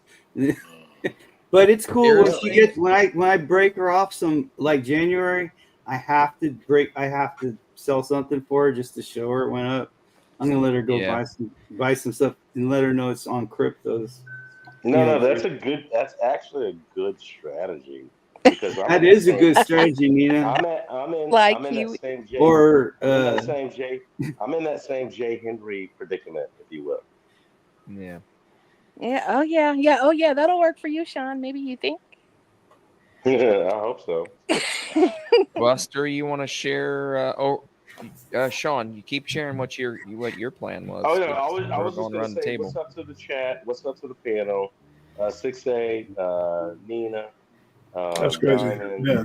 But it's cool when she gets when I break her off some like January. I have to sell something for her just to show her it went up. I'm gonna let her go Yeah. buy some stuff and let her know it's on cryptos. No, You no, know, that's actually a good strategy because I'm that in that is a same. good strategy, Nina. Like I'm in that you. same J. Or I'm in that same J. I'm in that same J. Henry predicament, if you will. Yeah. Yeah. Oh yeah. Yeah. Oh yeah. That'll work for you, Sean. Maybe you think. I hope so. Buster, you want to share? Sean, you keep sharing what your plan was. Oh no, 'Cause I we're was just going gonna around the say what's table. up to the chat, what's up to the panel, 6A, Nina, That's crazy. Diamond, Yeah.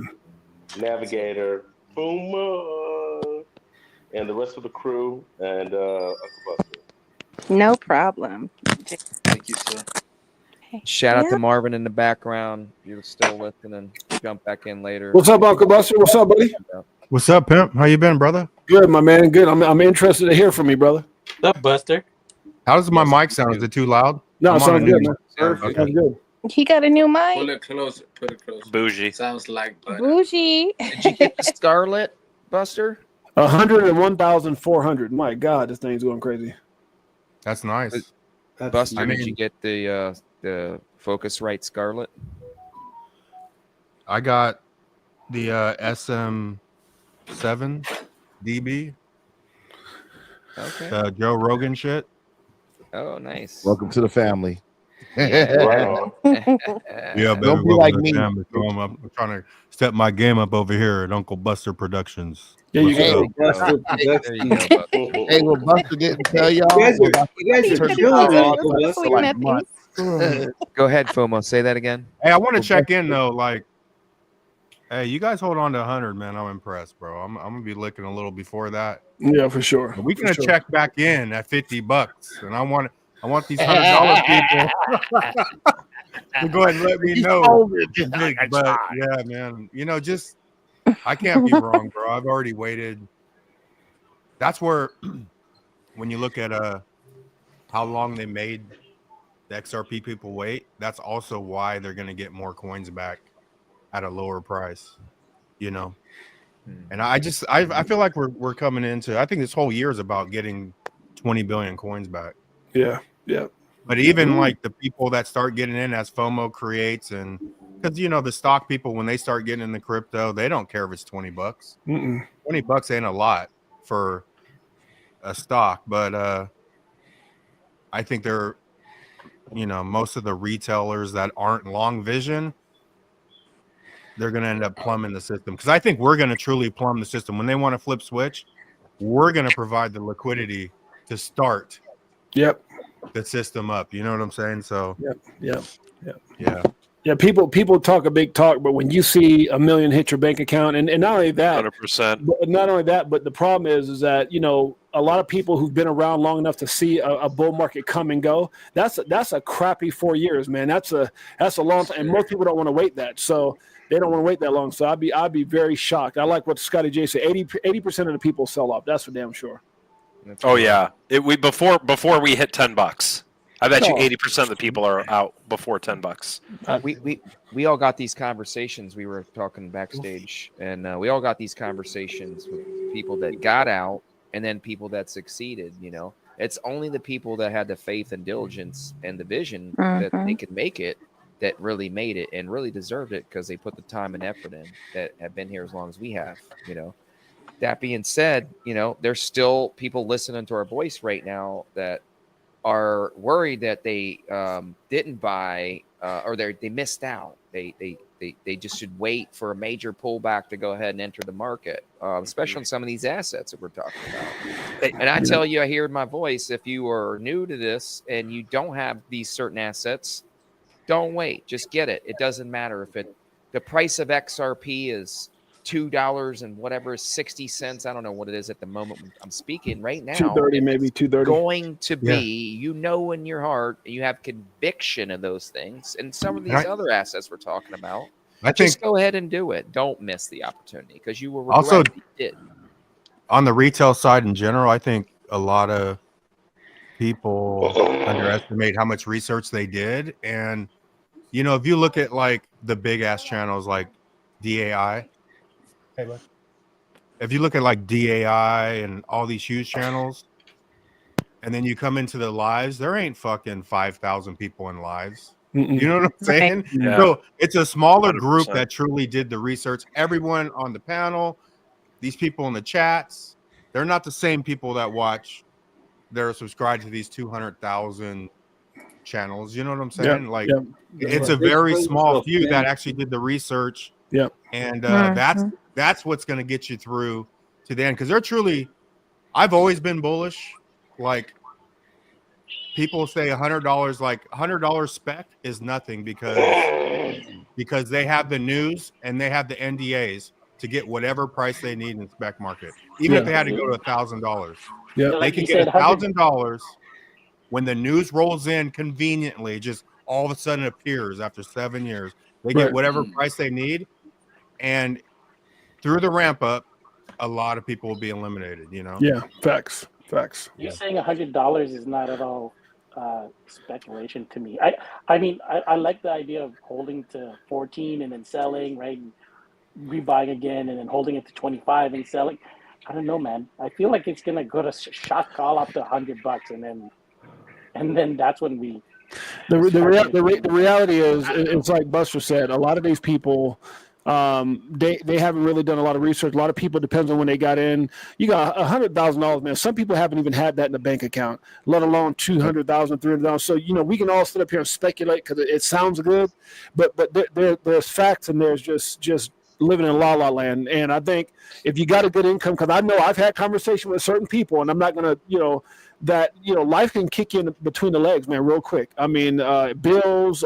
Navigator, Fuma, and the rest of the crew, and Uncle Buster. No problem. Thank you, sir. Shout out Yeah. to Marvin in the background. If you're still listening, jump back in later. What's up, Uncle Buster? What's up, buddy? What's up, pimp? How you been, brother? Good, my man. Good. I'm interested to hear from you, brother. What's up, Buster? How does my mic sound? Is it too loud? No, it I'm on a sounds new good, man. perfect. Sounds good. He got a new Pull mic. it closer. Put it closer. Bougie. Sounds like butter. Bougie. Did you get the Scarlet, Buster? 101,400. My God, this thing's going crazy. That's nice. Buster, I did you mean, get the Focusrite Scarlet? I got the SM7 DB. Okay. The Joe Rogan shit. Oh, nice. Welcome to the family. Yeah. Right on. Yeah, baby. Don't be Welcome like to the me. family. So I'm trying to step my game up over here at Uncle Buster Productions. Yeah, you Let's can. go. Buster There you go, Buster. Hey, what Buster didn't tell y'all, You guys we're are about to turn the killing power it, off Uncle for Buster. like months. Go ahead, Fumo. Say that again. Hey, I want to check in though. Like, hey, you guys hold on to 100, man. I'm impressed, bro. I'm gonna be looking a little before that. Yeah, for sure. We're gonna For sure. check back in at $50, and I want these $100 people to go ahead and let me know. But yeah, man, just I can't be wrong, bro. I've already waited. That's where when you look at how long they made the XRP people wait, that's also why they're gonna get more coins back at a lower price, And I feel like we're coming into. I think this whole year is about getting 20 billion coins back. Yeah, yeah. But even like the people that start getting in as FOMO creates, and because the stock people, when they start getting into crypto, they don't care if it's $20. Mm-mm. $20 ain't a lot for a stock, but I think they're most of the retailers that aren't long vision, they're going to end up plumbing the system, because I think we're going to truly plumb the system. When they want to flip switch, we're going to provide the liquidity to start the system up. You know what I'm saying? So yeah. People talk a big talk, but when you see $1 million hit your bank account, and not only that, 100%. but not only that, but the problem is that a lot of people who've been around long enough to see a bull market come and go. That's a crappy 4 years, man. That's a long time, and most people don't want to wait that. So they don't want to wait that long. So I'd be very shocked. I like what Scotty J said. 80% of the people sell off. That's for damn sure. Oh yeah, before we hit $10, I bet you 80% of the people are out before $10. We all got these conversations. We were talking backstage, and we all got these conversations with people that got out, and then people that succeeded. It's only the people that had the faith and diligence and the vision that they could make it, that really made it and really deserved it, because they put the time and effort in, that have been here as long as we have. That being said, there's still people listening to our voice right now that are worried that they didn't buy or they missed out. They just should wait for a major pullback to go ahead and enter the market, especially on some of these assets that we're talking about. And I tell you, I hear in my voice, if you are new to this and you don't have these certain assets, don't wait. Just get it. It doesn't matter if the price of XRP is $2 and whatever 60 cents. I don't know what it is at the moment I'm speaking right now. 230, maybe 230. Going to be, in your heart, you have conviction of those things, and some of these other assets we're talking about. Just go ahead and do it. Don't miss the opportunity because you will regret also what you did. On the retail side in general, I think a lot of people underestimate how much research they did. And, if you look at like the big ass channels like DAI, if you look at like DAI and all these huge channels, and then you come into the lives, there ain't fucking 5,000 people in lives. You know what I'm saying? Yeah. So it's a smaller 100%. group that truly did the research. Everyone on the panel, these people in the chats, they're not the same people that watch. They're subscribed to these 200,000 channels. You know what I'm saying? It's a very small few that actually did the research. Yeah. And that's what's going to get you through to the end. Because they're truly, I've always been bullish. Like, people say $100, like $100 spec is nothing because they have the news and they have the NDAs to get whatever price they need in the spec market. Even if they had to go to $1,000, they can get $1,000 when the news rolls in conveniently. Just all of a sudden appears after 7 years. They get whatever price they need, and through the ramp up, a lot of people will be eliminated. Yeah, facts. You're saying $100 is not at all speculation to me. I mean, I like the idea of holding to 14 and then selling, right, and rebuying again, and then holding it to 25 and selling. I don't know, man. I feel like it's gonna go to shot call up to $100, and then that's when we. The reality is, it's like Buster said. A lot of these people, they haven't really done a lot of research. A lot of people, depends on when they got in. You got $100,000, man. Some people haven't even had that in a bank account, let alone $200,000, $300,000. So we can all sit up here and speculate because it sounds good, but there's facts and there's just living in la la land. And I think if you got a good income, because I know I've had conversation with certain people, and I'm not gonna life can kick you in between the legs, man, real quick. I mean, bills,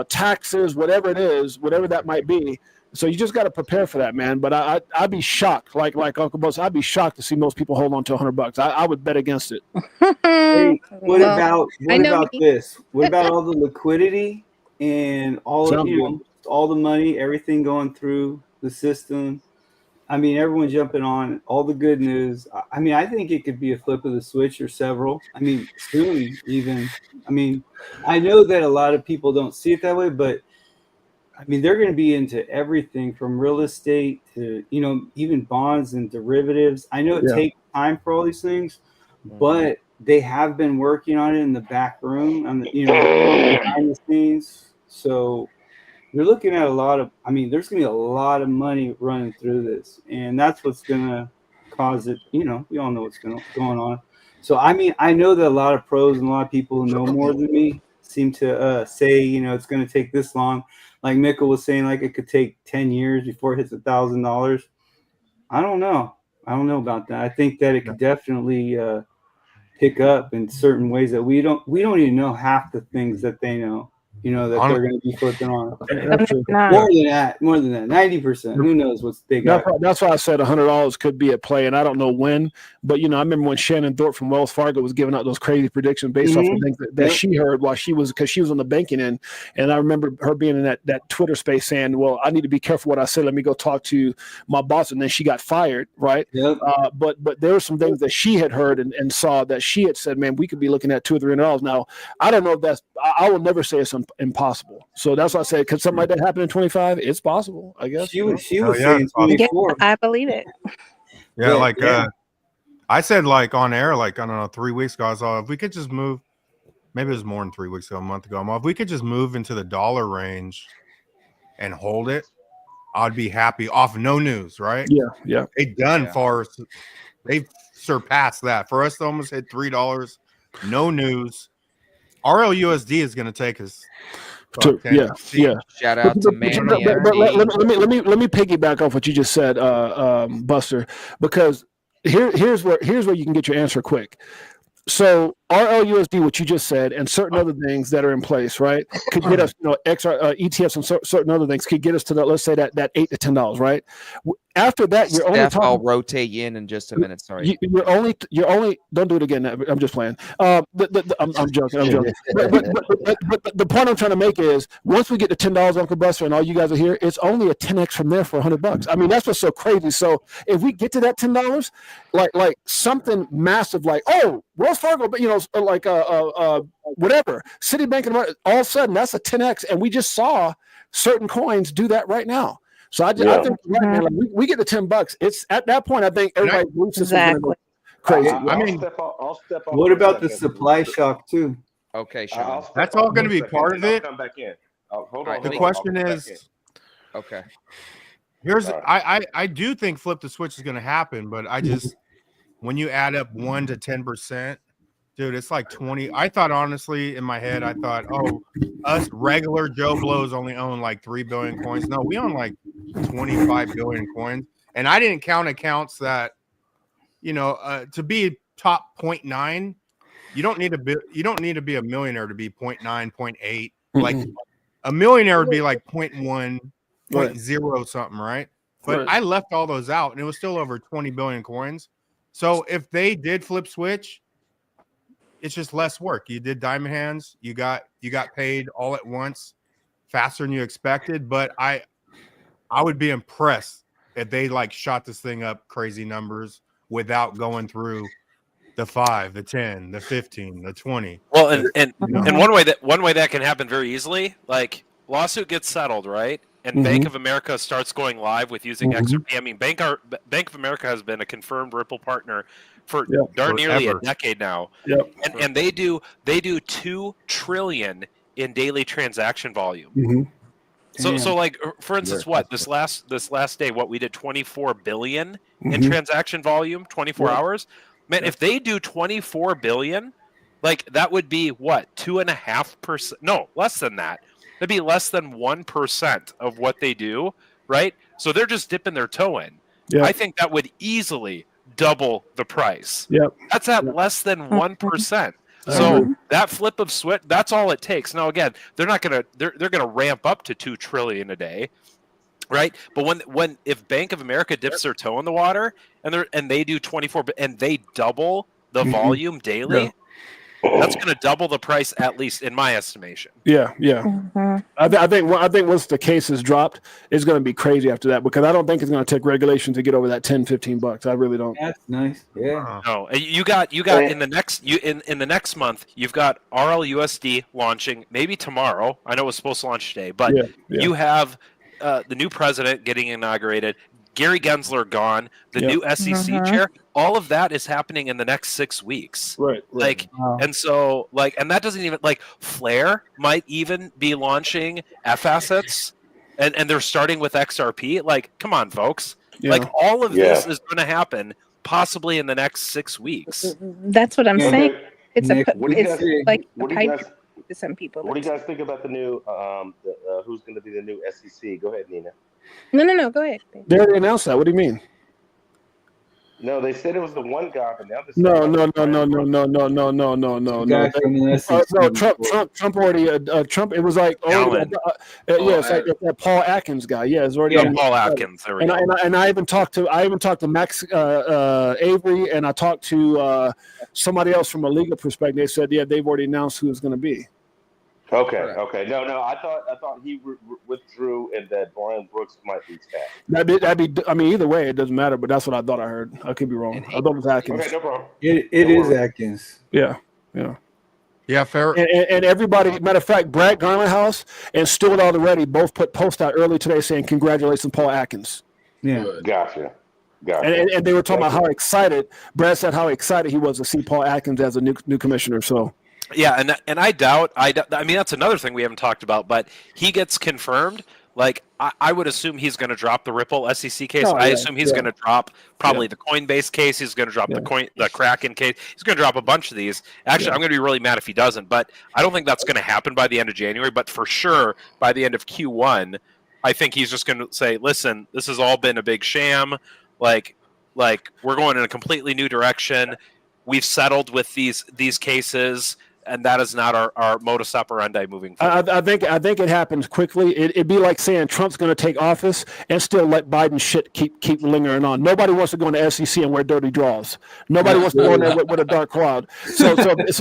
taxes, whatever it is, whatever that might be. So you just got to prepare for that, man. But I'd be shocked, like Uncle Buzz, I'd be shocked to see most people hold on to $100. I would bet against it. Hey, what about this? What about all the liquidity and all the money, everything going through the system? I mean, everyone jumping on all the good news. I mean, I think it could be a flip of the switch or several. I mean, soon even. I mean, I know that a lot of people don't see it that way, but I mean, they're going to be into everything from real estate to, even bonds and derivatives. I know it takes time for all these things, but they have been working on it in the back room, behind the scenes. So you're looking at there's going to be a lot of money running through this, and that's what's going to cause it. We all know what's going on. So, I mean, I know that a lot of pros and a lot of people who know more than me seem to say, it's going to take this long. Like Mikkel was saying, like it could take 10 years before it hits $1,000. I don't know. I don't know about that. I think that it could definitely pick up in certain ways that we don't even know half the things that they know. That they're going to be flipping on. More than that, 90%. Who knows what's big? That's why I said $100 could be at play, and I don't know when. But I remember when Shannon Thorpe from Wells Fargo was giving out those crazy predictions based off of things that she heard while because she was on the banking end. And I remember her being in that Twitter space saying, "Well, I need to be careful what I say. Let me go talk to my boss." And then she got fired, right? Yep. But there were some things that she had heard and saw that she had said, "Man, we could be looking at $200 or $300." Now, I don't know if that's. I will never say it's impossible. So that's why I said, could something like that happen in 25? It's possible, I guess. She was saying 24. I believe it. Yeah, I said, like on air, like I don't know, 3 weeks ago, I was if we could just move, maybe it was more than 3 weeks ago, a month ago. If we could just move into the dollar range and hold it, I'd be happy off no news, right? Yeah. They've surpassed that. For us to almost hit $3, no news. RLUSD is going to take us. Shout out to Manny. Let me piggyback off what you just said, Buster, because here's where you can get your answer quick. So RLUSD, what you just said, and certain other things that are in place, right, could get us, XR ETFs and certain other things could get us to let's say that $8 to $10, right? After that, you're only talking. I'll rotate you in just a minute. Sorry. You're only. Don't do it again. I'm just playing. I'm joking. I'm joking. But the point I'm trying to make is once we get to $10, Uncle Buster, and all you guys are here, it's only a 10x from there for $100. I mean, that's what's so crazy. So if we get to that $10, like something massive, like Wells Fargo, like whatever, Citibank, and all of a sudden that's a 10x, and we just saw certain coins do that right now. So I think we get to $10. It's at that point I think everybody believes exactly crazy. I'll step off. What about the supply shock too? Okay, Sean. That's all going to be part of it. I'll come back in. Hold on. The question is, okay. Here's I do think flip the switch is going to happen, but I just when you add up 1 to 10%, dude, it's like 20. I thought honestly in my head, I thought, us regular Joe Blows only own like 3 billion coins. No, we own like 25 billion coins, and I didn't count accounts that, to be top 0.9. You don't need to be a millionaire to be 0.9, 0.8. Like a millionaire would be like 0.1, 0.0 something, right? But I left all those out, and it was still over 20 billion coins. So if they did flip switch, it's just less work. You did diamond hands. You got paid all at once, faster than you expected. But I would be impressed if they shot this thing up crazy numbers without going through the 5, the 10, the 15, the 20. Well, and one way that can happen very easily, like lawsuit gets settled, right? And Bank of America starts going live with using XRP. I mean, Bank of America has been a confirmed Ripple partner for darn nearly a decade now. And they do 2 trillion in daily transaction volume. So like for instance, this last day, we did 24 billion in transaction volume, 24 hours. Man, if they do 24 billion, that would be what, 2.5%? No, less than that. That'd be less than 1% of what they do, right? So they're just dipping their toe in. I think that would easily double the price. That's at less than 1%. So that flip of switch, that's all it takes. Now again, they're gonna ramp up to 2 trillion a day, right? But if Bank of America dips their toe in the water and they do 24 and they double the volume daily, that's going to double the price, at least in my estimation. I think once the case is dropped, it's going to be crazy after that, because I don't think it's going to take regulation to get over that $10-15. I really don't. That's nice. Yeah. No, you got in the next month, you've got RLUSD launching maybe tomorrow. I know it was supposed to launch today, but you have the new president getting inaugurated. Gary Gensler gone, the new SEC chair. All of that is happening in the next 6 weeks. Right. And so and that doesn't even Flare might even be launching F assets, and they're starting with XRP. Come on, folks. All of this is going to happen possibly in the next 6 weeks. That's what I'm saying. It's Nick, a pipe to some people. What do you guys think about the new who's going to be the new SEC? Go ahead, Nina. No, go ahead. They already announced that. What do you mean? No, they said it was the one guy, but now this. No. Trump already. Trump. It was like it's like that Paul Atkins guy. Yeah, it's already. Paul Atkins. There we go. And I even talked to Max Avery, and I talked to somebody else from a legal perspective. They said, they've already announced who it's going to be. Okay. No. I thought he withdrew, and that Brian Brooks might be staffed. That'd be. I mean, either way, it doesn't matter. But that's what I thought I heard. I could be wrong. I thought it was Atkins. Okay, no problem. It is Atkins. Yeah. Yeah, fair. And everybody. Matter of fact, Brad Garlinghouse and Stuart Already both put posts out early today saying congratulations, Paul Atkins. Yeah. Gotcha. And they were talking about how excited Brad said how excited he was to see Paul Atkins as a new commissioner. So. Yeah, and I doubt. I mean, that's another thing we haven't talked about. But he gets confirmed. I would assume he's going to drop the Ripple SEC case. I assume he's going to drop probably the Coinbase case. He's going to drop the Kraken case. He's going to drop a bunch of these. Actually, I'm going to be really mad if he doesn't. But I don't think that's going to happen by the end of January. But for sure, by the end of Q1, I think he's just going to say, "Listen, this has all been a big sham. We're going in a completely new direction." we've settled with these cases, and that is not our modus operandi moving forward. I think it happens quickly. It'd be like saying Trump's going to take office and still let Biden shit keep lingering on. Nobody wants to go into SEC and wear dirty draws. Nobody wants to go in there with a dark cloud. So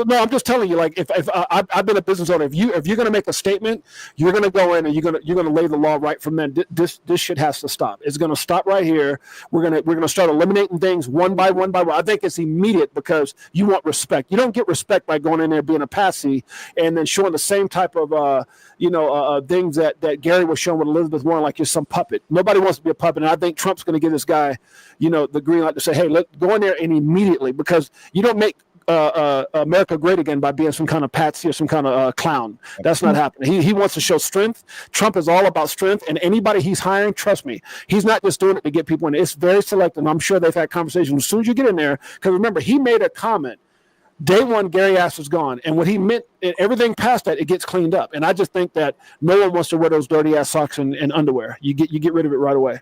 no, I'm just telling you. Like if I've been a business owner, if you're going to make a statement, you're going to go in and you're going to lay the law right from then. This shit has to stop. It's going to stop right here. We're going to start eliminating things one by one by one. I think it's immediate because you want respect. You don't get respect by going in there being a patsy and then showing the same type of things that Gary was showing with Elizabeth Warren, like you're some puppet. Nobody wants to be a puppet, and I think Trump's going to give this guy, the green light to say, hey, let's go in there and immediately, because you don't make America great again by being some kind of patsy or some kind of clown. That's not happening. He wants to show strength. Trump is all about strength, and anybody he's hiring, trust me, he's not just doing it to get people in. It's very selective. I'm sure they've had conversations. As soon as you get in there, because remember, he made a comment. Day one, Gary Ass was gone, and what he meant, everything past that, it gets cleaned up. And I just think that no one wants to wear those dirty ass socks and underwear. You get rid of it right away.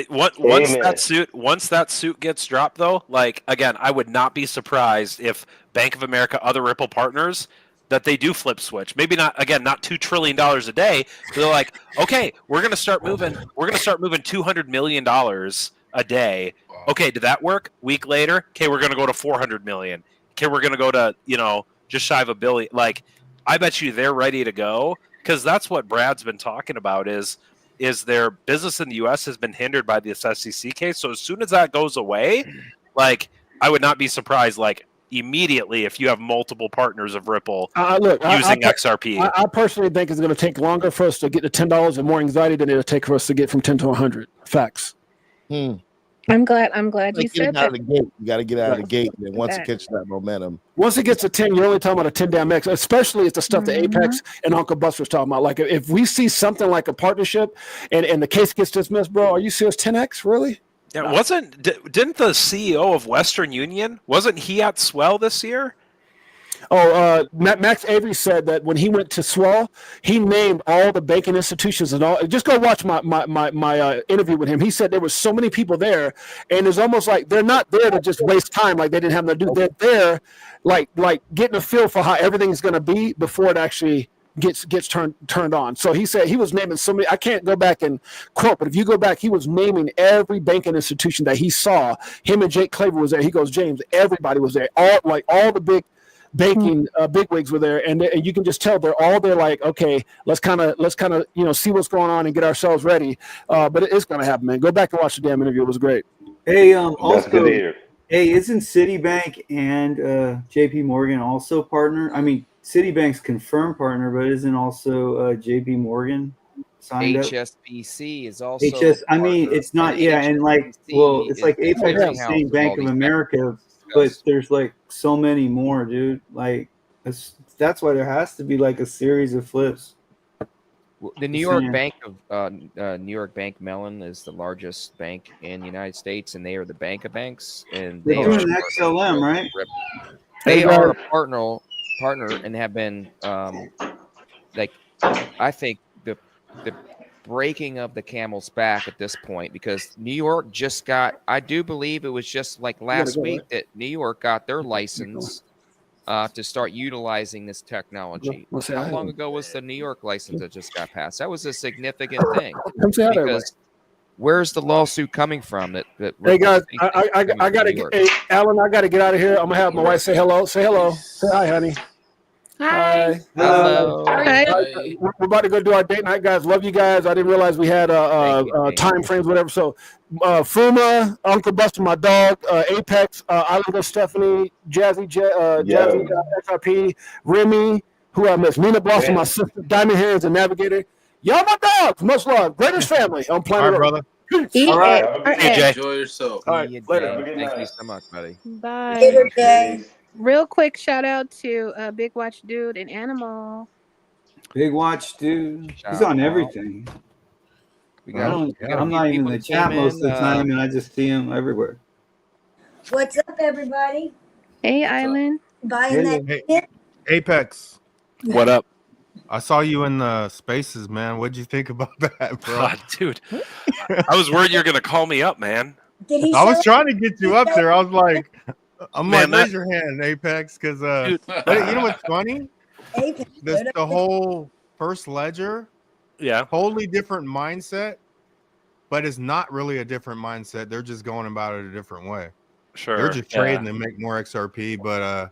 Once that suit gets dropped, though, like again, I would not be surprised if Bank of America, other Ripple partners, that they do flip switch. Maybe not $2 trillion a day. But they're like, okay, we're gonna start moving $200 million a day. Okay, did that work? Week later, okay, we're gonna go to 400 million. Okay, we're going to go to, just shy of $1 billion. Like, I bet you they're ready to go, because that's what Brad's been talking about is their business in the U.S. has been hindered by this SEC case. So as soon as that goes away, like, I would not be surprised, like, immediately if you have multiple partners of Ripple using XRP. I personally think it's going to take longer for us to get to $10 and more anxiety than it'll take for us to get from 10 to 100. Facts. I'm glad you said that. You got to get out of the gate, and then once it catches that momentum. Once it gets to 10, you're only talking about a 10 damn X, especially it's the stuff that Apex and Uncle Buster's talking about. Like if we see something like a partnership and the case gets dismissed, bro, are you serious? 10X, really? Yeah, didn't the CEO of Western Union, wasn't he at Swell this year? Max Avery said that when he went to Swell, he named all the banking institutions and all. Just go watch my interview with him. He said there were so many people there, and it's almost like they're not there to just waste time, like they didn't have nothing to do. They're there, like getting a feel for how everything's going to be before it actually gets turned on. So he said he was naming so many. I can't go back and quote, but if you go back, he was naming every banking institution that he saw. Him and Jake Claver was there. He goes, James, everybody was there. All the big banking bigwigs were there, and you can just tell they're all there. Like, okay, let's kind of see what's going on and get ourselves ready. But it's going to happen, man. Go back and watch the damn interview. It was great. Hey, also, isn't Citibank and JP Morgan also partner? I mean, Citibank's confirmed partner, but isn't also JP Morgan signed up? HSBC is also. I mean, it's not. Yeah, and like, well, it's like Apex is saying Bank of America. But there's like so many more, dude. Like that's why there has to be like a series of flips. The New York Bank of New York Bank Mellon is the largest bank in the United States, and they are the bank of banks. And they're doing an XLM, right? They are a partner and have been I think the breaking of the camel's back at this point, because New York just got, I do believe it was just like last week that New York got their license to start utilizing this technology. How long ago was the New York license that just got passed? That was a significant thing. Because where's the lawsuit coming from? Hey guys, I gotta get. Hey, Alan, I gotta get out of here. I'm gonna have my wife say hello. Say hello. Say hi, honey. Hi. Hello. Hi. We're about to go do our date night, guys. Love you guys. I didn't realize we had time frames, whatever. So, Fuma, Uncle Buster, my dog, Apex, Island Stephanie, Jazzy, XRP, Remy, who I miss, Nina Blossom, my sister, Diamond Hands, and Navigator. Y'all my dogs. Much love. Greatest family on planet Earth. Brother. All right. Enjoy yourself. All right. Later. Thank you so much, buddy. Bye. Later, guys. Real quick shout out to Big Watch Dude and Animal. Big Watch Dude. He's on everything. I'm not even in the chat most of the time, and I just see him everywhere. What's up, everybody? Hey, Island. Buying that. Apex. What up? I saw you in the spaces, man. What'd you think about that, bro? Dude, I was worried you were gonna call me up, man. Did he I was trying to get you up there. I was like, I'm Man, like, raise your hand, Apex, because but you know what's funny? Apex, The whole first ledger, yeah, totally different mindset, but it's not really a different mindset. They're just going about it a different way. sure. They're just trading to make more XRP, but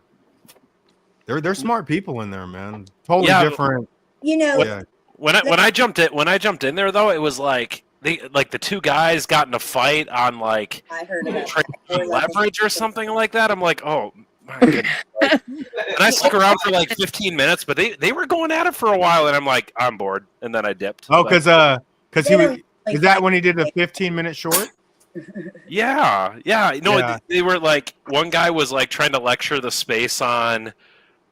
they're smart people in there, man. Totally different. You know, Yeah. When I jumped in there though, it was like the two guys got in a fight on like I heard about leverage or something like that. I'm like, oh my goodness. And I stuck around for like 15 minutes, but they were going at it for a while, and I'm like, I'm bored, and then I dipped. Oh, because he was. Is that when he did the 15-minute short? Yeah. No, they were like, one guy was like trying to lecture the space on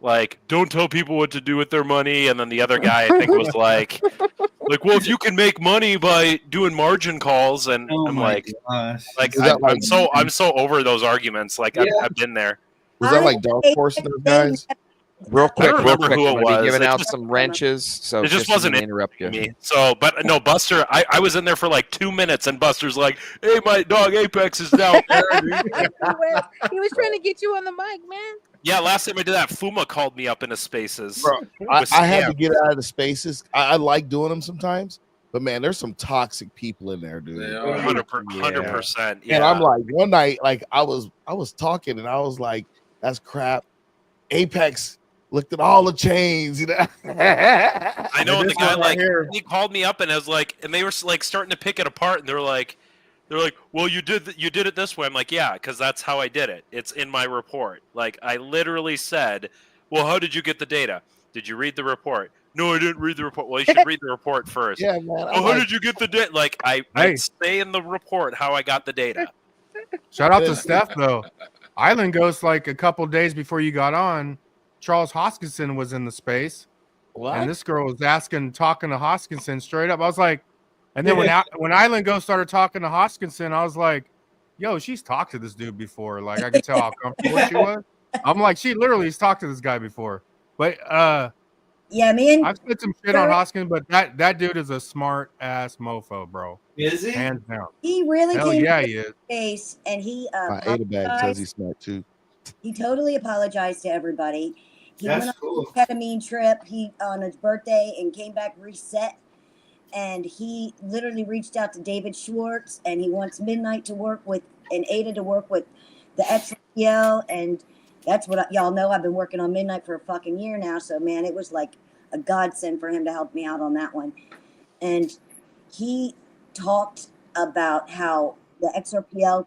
like, don't tell people what to do with their money, and then the other guy I think was like, well, if you can make money by doing margin calls, and I'm like, I'm so over those arguments. Like I've been there. Was that like Dark Horse and those guys? Real quick, who I'm it gonna was. be giving It out just- some wrenches, so it just wasn't to interrupt you. me. So, but no, Buster, I was in there for like 2 minutes, and Buster's like, "Hey, my dog Apex is down there." He was trying to get you on the mic, man. Yeah, last time I did that, Fuma called me up into spaces. Bro, I had to get out of the spaces. I like doing them sometimes, but man, there's some toxic people in there, dude. 100%. Yeah. And I'm like, one night, like I was talking, and I was like, "That's crap." Apex looked at all the chains, you know. I know the guy like he called me up and I was like, and they were like starting to pick it apart, and they're like, well, you did it this way. I'm like, yeah, because that's how I did it. It's in my report. Like I literally said, well, how did you get the data? Did you read the report? No, I didn't read the report. Well, you should read the report first. Yeah, man. Oh, how did you get the data? Like I say in the report how I got the data. Shout out to Steph though. Island Ghost, like a couple days before you got on, Charles Hoskinson was in the space. What? And this girl was talking to Hoskinson straight up. I was like, and then when Island Ghost started talking to Hoskinson, I was like, yo, she's talked to this dude before. Like I could tell how comfortable she was. I'm like, she literally has talked to this guy before. But yeah, man. I've said some shit on Hoskinson, but that dude is a smart ass mofo, bro. Is he? Hands down. He really Hell came yeah, to he is. face, and he My Ada bag says he's smart too. He totally apologized to everybody. He That's went cool. on a ketamine trip on his birthday and came back reset. And he literally reached out to David Schwartz, and he wants Midnight to work with and Ada to work with the XLM. And that's what y'all know. I've been working on Midnight for a fucking year now. So man, it was like a godsend for him to help me out on that one. And he talked about how the XRPL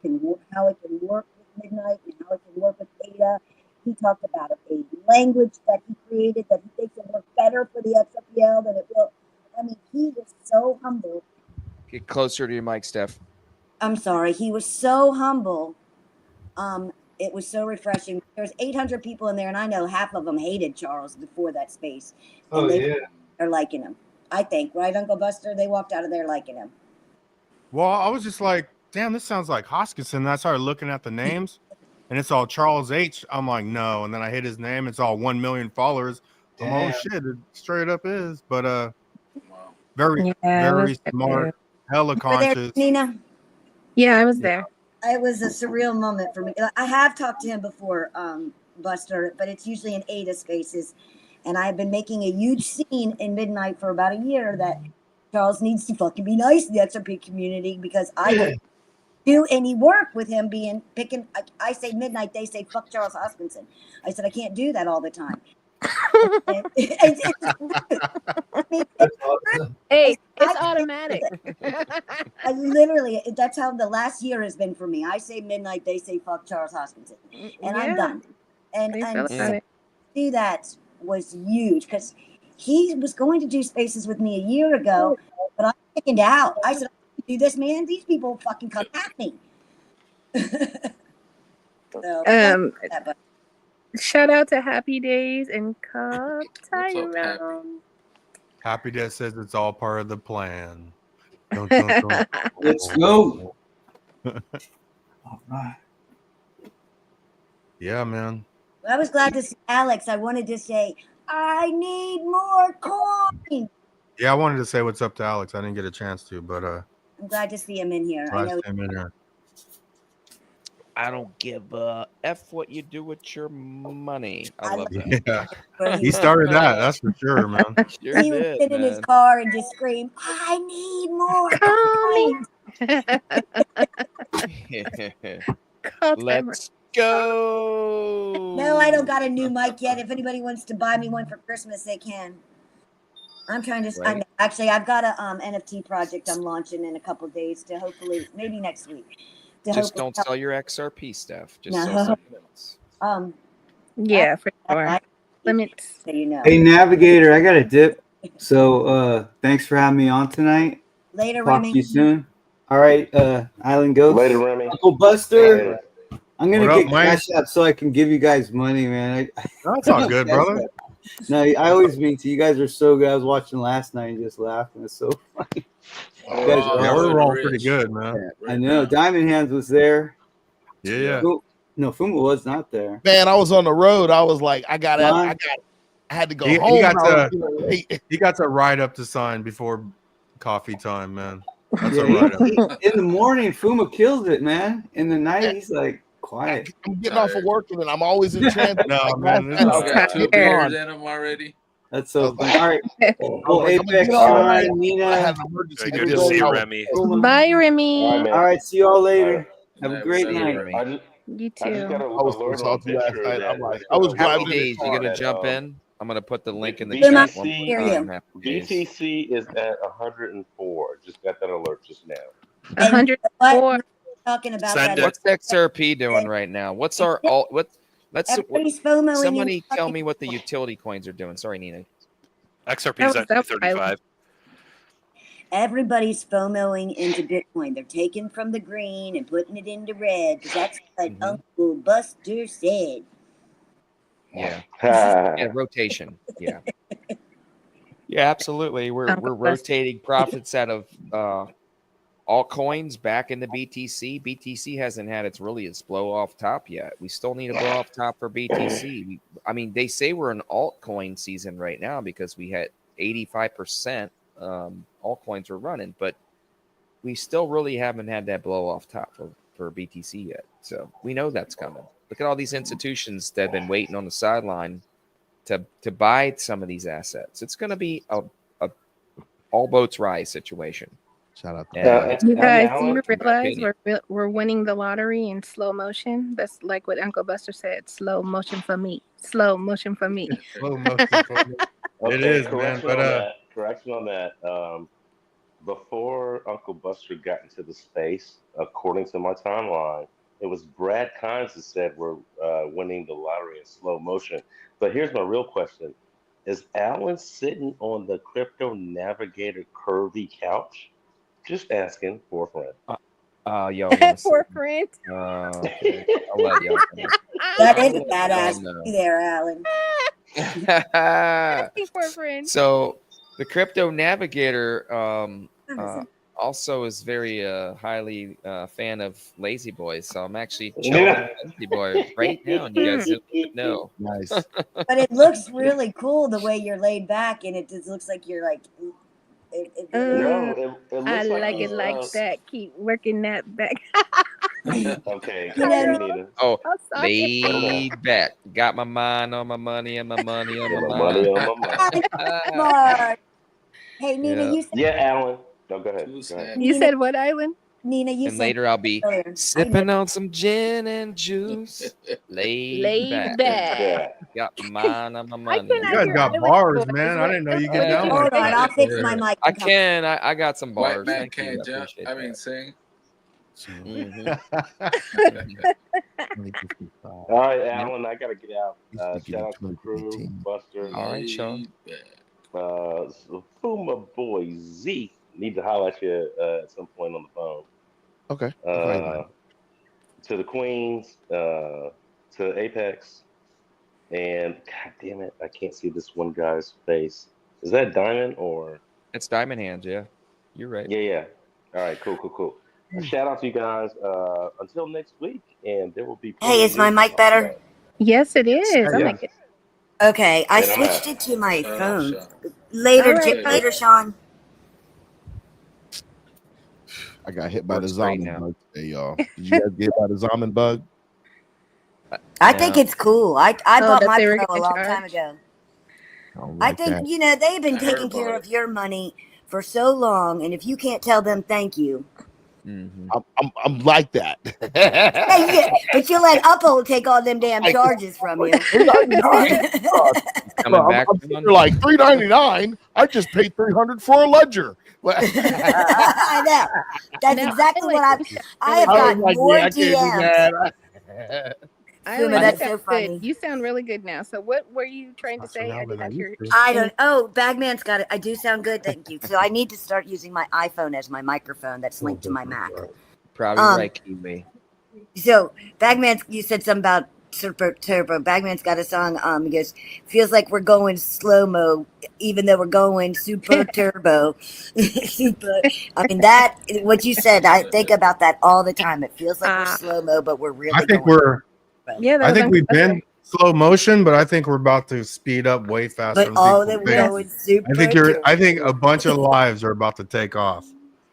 how it can work with Midnight and how it can work with Ada. He talked about a language that he created that he thinks will work better for the XRPL than it will. I mean, he was so humble. Get closer to your mic, Steph. I'm sorry. He was so humble. It was so refreshing. There's 800 people in there, and I know half of them hated Charles before that space. And they're liking him. I think, right, Uncle Buster? They walked out of there liking him. Well, I was just like, damn, this sounds like Hoskinson. I started looking at the names, and it's all Charles H. I'm like, no. And then I hit his name. It's all 1 million followers. Oh, shit. It straight up is. But very smart, hella conscious. Nina? Yeah, I was there. It was a surreal moment for me. I have talked to him before, Buster, but it's usually in Ada spaces. And I've been making a huge scene in Midnight for about a year that Charles needs to fucking be nice to the XRP community because I don't do any work with him picking. I say Midnight, they say fuck Charles Hoskinson. I said I can't do that all the time. Hey, it's automatic. I literally, that's how the last year has been for me. I say Midnight, they say fuck Charles Hoskinson, and I'm done. And to do that was huge because he was going to do spaces with me a year ago, but I chickened out. I said, I can't do this, man. These people fucking come at me. Shout out to Happy Days and Cup Tyrone. Happy Dad says it's all part of the plan. Dun, dun, dun. Let's go. All right. Yeah, man. I was glad to see Alex. I wanted to say, I need more coin. Yeah, I wanted to say what's up to Alex. I didn't get a chance to, but I'm glad to see him in here. glad I know to see him in here. I don't give a F what you do with your money. I love that. Yeah, he started that. That's for sure, man. Sure He would did, sit in his man. car and just scream, "I need more coins." Let's go. No, I don't got a new mic yet. If anybody wants to buy me one for Christmas, they can. I'm trying to. Right. Actually, I've got a NFT project I'm launching in a couple of days to hopefully, maybe next week. Just don't sell your XRP stuff. Just sell No. something else. Yeah, for sure. Limits. So you know. Hey, Navigator, I got a dip. So thanks for having me on tonight. Later, Talk Remy. to you soon. All right, Island Ghost. Later, Remy. Uncle Buster. Later. I'm gonna What up, get Mike? Cash App so I can give you guys money, man. That's all good, brother. No, I always mean to. You guys are so good. I was watching last night and just laughing. It's so funny. You guys are Yeah, awesome. we're all pretty good, man. I know. Diamond Hands was there. Yeah. No, Fuma was not there. Man, I was on the road. I was like, I had to go home. He got to ride up to sign before coffee time, man. That's a ride up. In the morning, Fuma kills it, man. In the night, he's like quiet. I'm getting off of work and then I'm always in transit. No, like, man, last this night, is I got was 2 like, beers in them already. That's so funny. All right. Well, like, I'm gonna Apex, get on tonight. Sean, Nina. I had an emergency Good to to see you, do. Remy. Bye, Remy. All right, man. All right, see you all later. Have a Yeah, great see you, night. Remy. I just You got too. an I was alert so on salty last Venture night. that I'm like, I was Happy driving. days. You gonna that, jump in? I'm gonna put the link in the Fuma, chat one more hear you. time. Happy days. BTC is at 104. Just got that alert just now. And 104. what? Talking about Send that. it. What's XRP doing right now? What's our alt? Everybody's FOMOing. Somebody tell me what the utility coins are doing. Sorry, Nina. XRP is at That was 235. Everybody's FOMOing into Bitcoin. They're taking from the green and putting it into red. That's what Uncle Buster said. Yeah. Yeah, rotation. Yeah. Yeah, absolutely. We're Uncle rotating profits out of altcoins back into BTC. BTC hasn't had its blow off top yet. We still need a blow off top for BTC. I mean, they say we're in altcoin season right now because we had 85% altcoins are running, but we still really haven't had that blow off top for BTC yet. So we know that's coming. Look at all these institutions that have been waiting on the sideline to buy some of these assets. It's going to be a all boats rise situation. Shout out. You guys, do you realize we're winning the lottery in slow motion? That's like what Uncle Buster said. Slow motion for me. Slow motion for me. Slow motion for me. It is, man. But correction on that. Before Uncle Buster got into the space, according to my timeline, it was Brad Kynes that said we're winning the lottery in slow motion. But here's my real question: is Alan sitting on the Crypto Navigator curvy couch? Just asking for a friend. Y'all wanna see- For a friend. okay. I'll let y'all know. That is a badass no. there, Alan. Asking for a friend. So the Crypto Navigator also is very highly fan of Lazy Boys. So I'm actually chilling with Lazy Boy right now, and you guys didn't know. Nice. But it looks really cool the way you're laid back, and it just looks like you're like. No, it looks I like like he's, it like that. Keep working that back. Okay, You know, Nina. Oh, I'm sorry. laid back. Got my mind on my money and my money on my Money mind. on my mind. Mark. Hey, Nina, Yeah. you said. Yeah, Alan. No, go ahead. Go ahead. You said what, Island? Nina, you And said later I'll be earlier. sipping on some gin and juice. Laid back. Got my mind on my money. you guys got bars, man. I didn't know you get down Hold like on, that. I'll fix my mic. I can. I got some White bars. man Thank you. can't jump. appreciate I mean, that. sing. All right, Alan, I gotta get out. Shout out to the crew, Buster. All right, Sean. Fuma boy Z. Need to holler at you at some point on the phone. Okay. To the Queens, to Apex, and God damn it, I can't see this one guy's face. Is that Diamond or? It's Diamond Hands, yeah. You're right. Yeah. All right, cool. Shout out to you guys. Until next week, and there will be. Hey, is my mic better? Yes, it is. Yeah. I like it. Okay, I Then I'm switched out. it to my phone. Sean. Later, All right. later, Sean. I got hit by the Works great zombie now. bug today, y'all. Did you guys get hit by the zombie bug? I think it's cool. I Oh, bought that my they were Pro a getting long time charged. ago. I don't I like think, that. you know, they've been I heard taking care about of your money for so long, and if you can't tell them thank you, I'm like that. yeah, but you let Upple take all them damn charges from you. Coming back I'm to sitting one? there like $3.99. I just paid $300 for a ledger. I know. That's Now, exactly what Island, you sound I really have I good. was gotten like, more yeah, I can't be DMs. mad. Fuma, Island, you that's sound so good. funny. You sound really good now. So what were you trying to say? I did not hear. I don't. Oh, Bagman's got it. I do sound good, thank you. So I need to start using my iPhone as my microphone that's linked to my Mac. Probably right, Kiwi. So Bagman, you said something about Super Turbo. Bagman's got a song. He goes, feels like we're going slow mo, even though we're going super turbo. Super. I mean that. What you said, I think about that all the time. It feels like we're slow mo, but we're really. I think going we're. Yeah, that I was think we've unclassified. been slow motion, but I think we're about to speed up way faster But than all people that we're think. going super. I think you're. I think turbo. a bunch of lives are about to take off.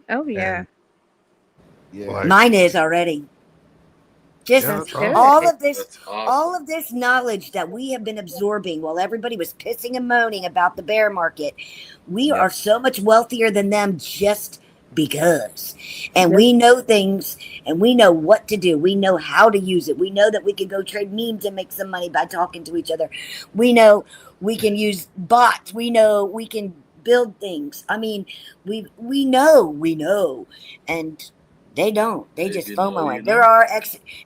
Oh yeah. Yeah. Mine is already. Just Yeah, that's awesome. all of this, That's all of this knowledge that we have been absorbing while everybody was pissing and moaning about the bear market, we are so much wealthier than them just because. And we know things, and we know what to do. We know how to use it. We know that we can go trade memes and make some money by talking to each other. We know we can use bots. We know we can build things. I mean, we know, and they don't. They If just you know, FOMO you it. know.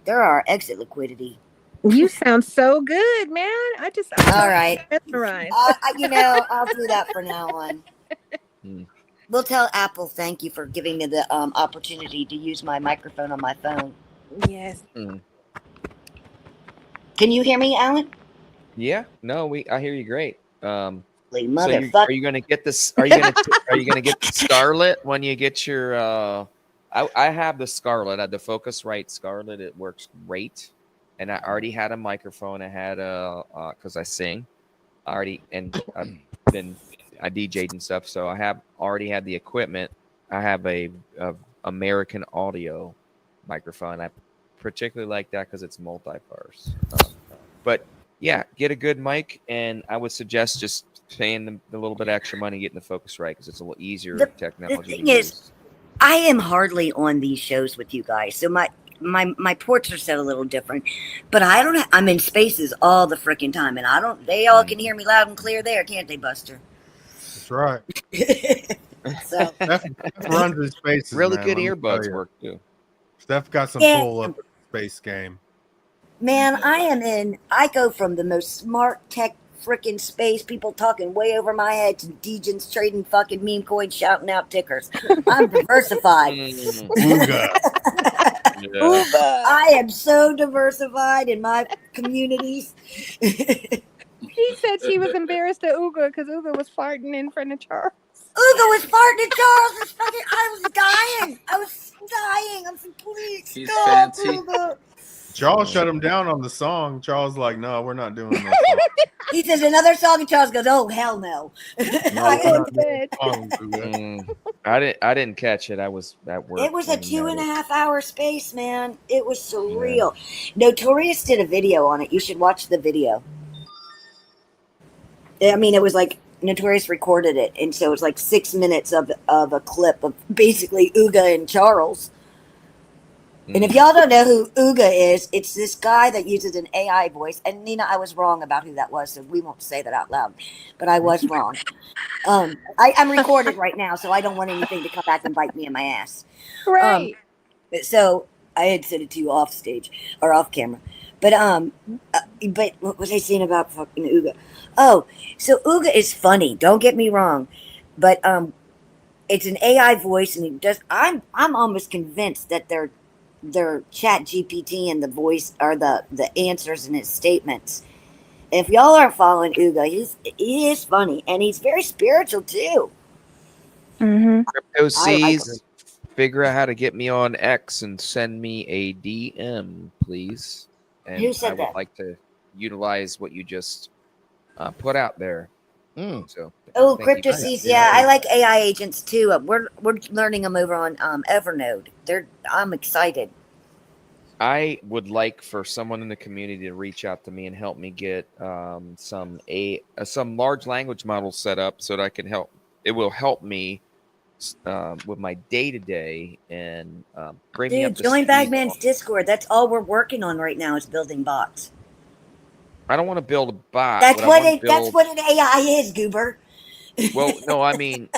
There are exit liquidity. You sound so good, man. I'm All right. mesmerized. You know, I'll do that for now on. We'll tell Apple thank you for giving me the opportunity to use my microphone on my phone. Yes. Can you hear me, Alan? Yeah, no, I hear you great. So motherfucker. are you gonna get this? Are you gonna get the Scarlet when you get your? I have the Scarlet, the Focusrite Scarlet. It works great, and I already had a microphone. I had because I sing, I DJ'd and stuff, so I already had the equipment. I have a American Audio microphone. I particularly like that because it's multi-purse. But yeah, get a good mic, and I would suggest just paying the little bit extra money getting the Focusrite because it's a little easier technology. The thing is, I am hardly on these shows with you guys, so my ports are set a little different. But I'm in spaces all the freaking time, and they all can hear me loud and clear there, can't they, Buster? That's right. So Steph runs his spaces. Really man, good let me earbuds tell you. work too. Steph got some pull up space game. Man, I go from the most smart tech freaking space, people talking way over my head, to degens trading fucking meme coins, shouting out tickers. I'm diversified. I am so diversified in my communities. She said she was embarrassed at Uga because Uga was farting in front of Charles. Uga was farting at Charles. I was dying. I'm like, please He's stop, fancy. Uga. Charles shut him down on the song. Charles like, no, we're not doing that song. He says another song, and Charles goes, "Oh hell no!" I didn't catch it. I was at work. It was a 2.5 hour space, man. It was surreal. Notorious did a video on it. You should watch the video. I mean, it was like Notorious recorded it, and so it was like 6 minutes of a clip of basically Uga and Charles. And if y'all don't know who Uga is, it's this guy that uses an AI voice. And Nina, I was wrong about who that was, so we won't say that out loud. But I was wrong. I'm recorded right now, so I don't want anything to come back and bite me in my ass. Right. So I had said it to you off stage or off camera. But what was I saying about fucking Uga? Oh, so Uga is funny. Don't get me wrong, but it's an AI voice, and he does. I'm almost convinced that their chat GPT and the voice are the answers in his statements. If y'all aren't following Uga, he is funny, and he's very spiritual too. Crypto C's, figure out how to get me on X and send me a DM, please. And Who said I would that? like to utilize what you just put out there. So Oh, thank you Crypto for that. sees. Yeah, I like AI agents too. We're learning them over on Evernote. I'm excited. I would like for someone in the community to reach out to me and help me get some large language models set up so that I can help. It will help me with my day to day and bring me up Dude, to join speed. Bagman's Discord. That's all we're working on right now is building bots. I don't want to build a bot. That's what I what want to build. that's what an AI is, Goober. Well, no, I mean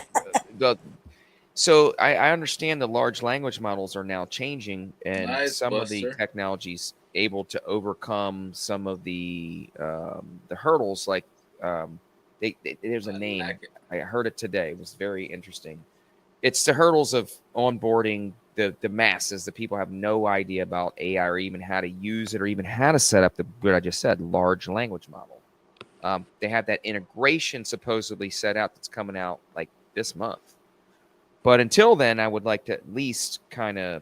So I understand the large language models are now changing, and Nice, some of the Buster. technologies able to overcome some of the hurdles. Like there's a name I heard it today. It was very interesting. It's the hurdles of onboarding the masses. The people have no idea about AI or even how to use it or even how to set up what I just said, large language model. They have that integration supposedly set out that's coming out like this month. But until then, I would like to at least kind of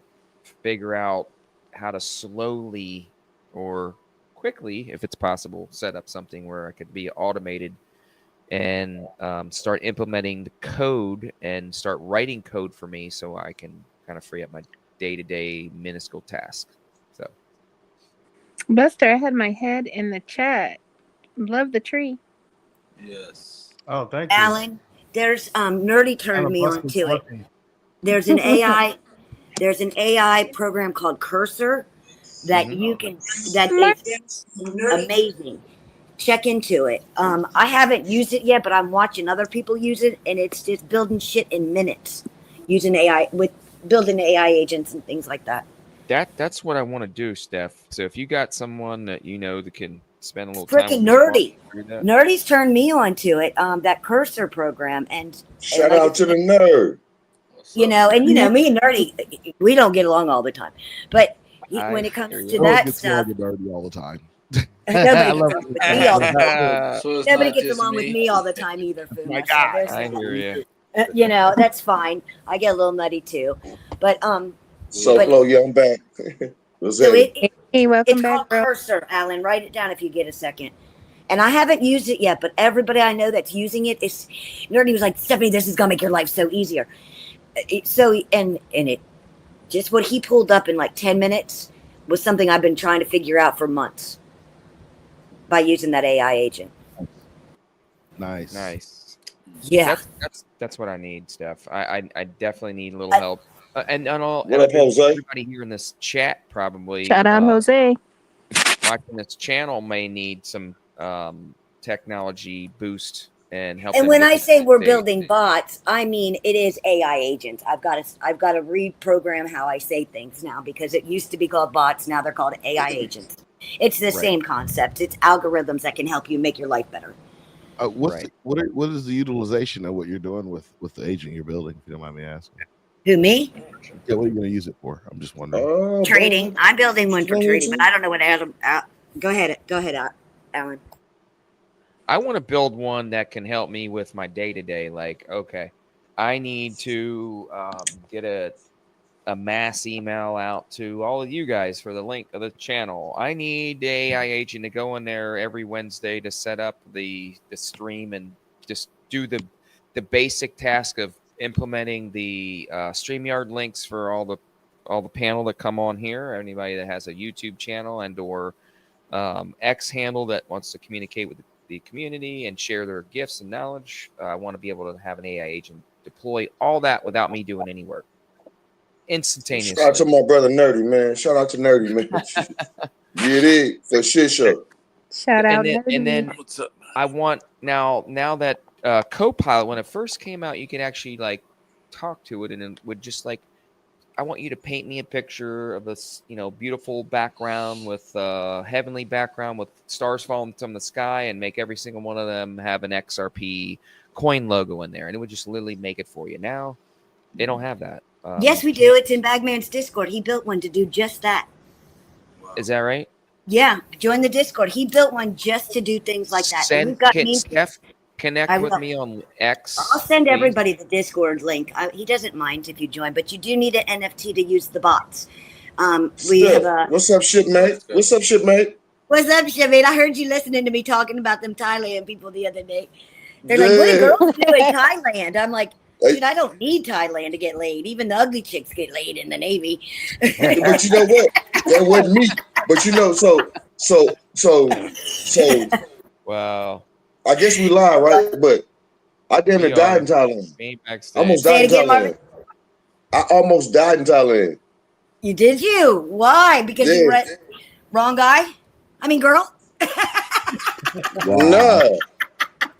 figure out how to slowly or quickly, if it's possible, set up something where I could be automated and start implementing the code and start writing code for me so I can kind of free up my day-to-day minuscule task. So, Buster, I had my head in the chat. Love the tree. Yes. Oh, thank you. Alan, there's Nerdy turned me on to it. There's an AI program called Cursor that you can that is amazing. Check into it. I haven't used it yet, but I'm watching other people use it, and it's just building shit in minutes using AI with building AI agents and things like that. That's what I want to do, Steph. So if you got someone that you know that can spend a little Freaking time with Nerdy. Nerdy's turned me on to it. That Cursor program, and shout out to the nerd. You know, and you know, me and Nerdy, we don't get along all the time, but when it comes to that stuff, Nerdy all the time. Nobody gets along with me all the time. So Nobody gets along with me all the time either. My God, I hear you. You know, that's fine. I get a little nutty too, but Flo, yeah, I'm back. So welcome it's back, called Cursor, Alan. Write it down if you get a second. And I haven't used it yet, but everybody I know that's using it is Nerdy was like, Stephanie, this is gonna make your life so easier. And it just what he pulled up in like 10 minutes was something I've been trying to figure out for months by using that AI agent. Nice. Yeah, that's what I need, Steph. I definitely need a little help. And everybody here in this chat probably Shout out Jose. watching this channel may need some technology boost and help. And when I say we're building bots, I mean it is AI agents. I've got to reprogram how I say things now because it used to be called bots. Now they're called AI agents. It's the same concept. It's algorithms that can help you make your life better. What is the utilization of what you're doing with the agent you're building? If you don't mind me asking. Who, me? Yeah, what are you going to use it for? I'm just wondering. Trading. I'm building one for trading, but I don't know what Adam. Go ahead, Alan. I want to build one that can help me with my day-to-day. Like, okay, I need to get a mass email out to all of you guys for the link of the channel. I need the AI agent to go in there every Wednesday to set up the stream and just do the basic task of implementing the StreamYard links for all the panel that come on here. Anybody that has a YouTube channel and or X handle that wants to communicate with the community and share their gifts and knowledge. I want to be able to have an AI agent deploy all that without me doing any work. Instantaneously. Shout out to my brother Nerdy, man. Shout out to Nerdy, man. Get it for shit show. Shout out and then I want now that Copilot, when it first came out, you could actually like talk to it and it would just like, I want you to paint me a picture of this, beautiful background with heavenly background with stars falling from the sky and make every single one of them have an XRP coin logo in there. And it would just literally make it for you. Now they don't have that. Yes, we do. It's in Bagman's Discord. He built one to do just that. Is that right? Yeah. Join the Discord. He built one just to do things like that. Steph, connect with me on X. I'll send everybody the Discord link. He doesn't mind if you join, but you do need an NFT to use the bots. What's up, shit, mate? What's up, shit, mate? What's up, shit, mate? I heard you listening to me talking about them Thailand people the other day. They're like, what do girls do in Thailand? I'm like, dude, I don't need Thailand to get laid. Even the ugly chicks get laid in the Navy. But you know what? That wasn't me. But you know, so Wow. I guess we lie, right? But I damn near died in Thailand. Almost died in Thailand. I almost died in Thailand. You did you? Why? Because you read wrong guy? I mean girl?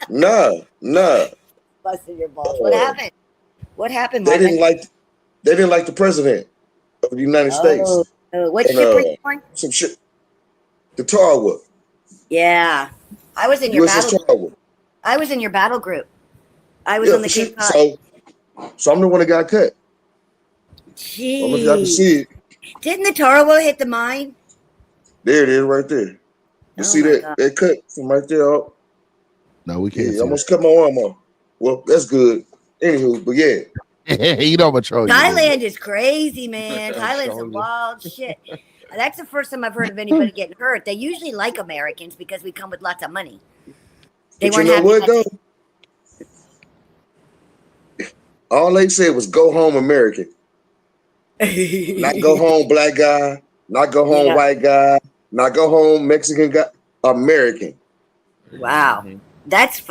Nah. Busting your balls. What happened? What happened, They Marvin? didn't like the president of the United States. What ship were you on? Some shit. The Tarawa. Yeah. I was in your USS battle Tarawa. group. I was in your battle group. I was on the Cape Cod. So I'm the one that got cut. Jeez. I don't know if y'all can see it. Didn't the Tarawa hit the mine? There it is, right there. You see that? That cut from right there. Up. No, we can't. Yeah, almost cut my arm off. Well, that's good. Anywho, but yeah. You know what troll Thailand is crazy, man. Thailand's some wild shit. That's the first time I've heard of anybody getting hurt. They usually like Americans because we come with lots of money. They But you know what, though? All they said was go home American. Not go home black guy. Not go home white guy. Not go home Mexican guy. American. Wow. That's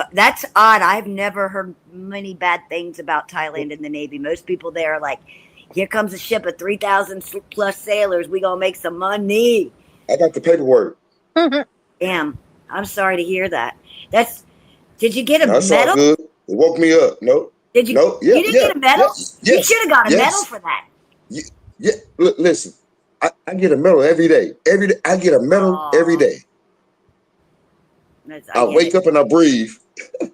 odd. I've never heard many bad things about Thailand and the Navy. Most people there are like, here comes a ship of 3,000 plus sailors. We gonna make some money. I got the paperwork. Damn. I'm sorry to hear that. Did you get a That's medal? all good. It woke me up. Nope. Did you? Nope. You didn't get a medal? You should have got a medal for that. Yeah. Listen, I get a medal every day. Every day I get a medal every day. I wake up and I breathe.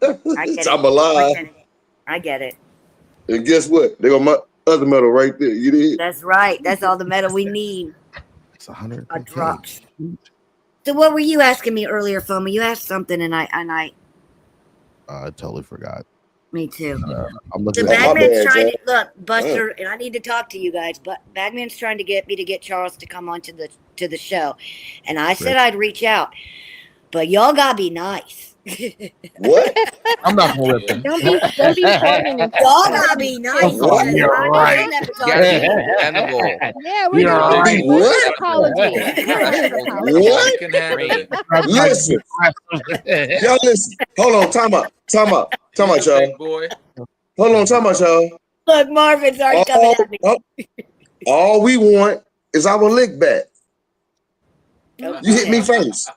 I'm alive. I get it. And guess what? They got my other medal right there. You did. That's right. That's all the medal we need. It's 100. Drops. So what were you asking me earlier, Foma? You asked something and I totally forgot. Me too. I'm looking So at Bagman's trying to look, Buster, and I need to talk to you guys. But Bagman's trying to get me to get Charles to come on to the show, and I said I'd reach out, but y'all gotta be nice. What? I'm not gonna let them. Don't be talking. Y'all gotta be nice. You're right. Yeah, we're right. What? Apology. What? Listen. Y'all listen. Hold on. Time out, y'all. Hold on. Time out, y'all. Look, Marvin's already coming at me. All we want is our lick back. You hit me first.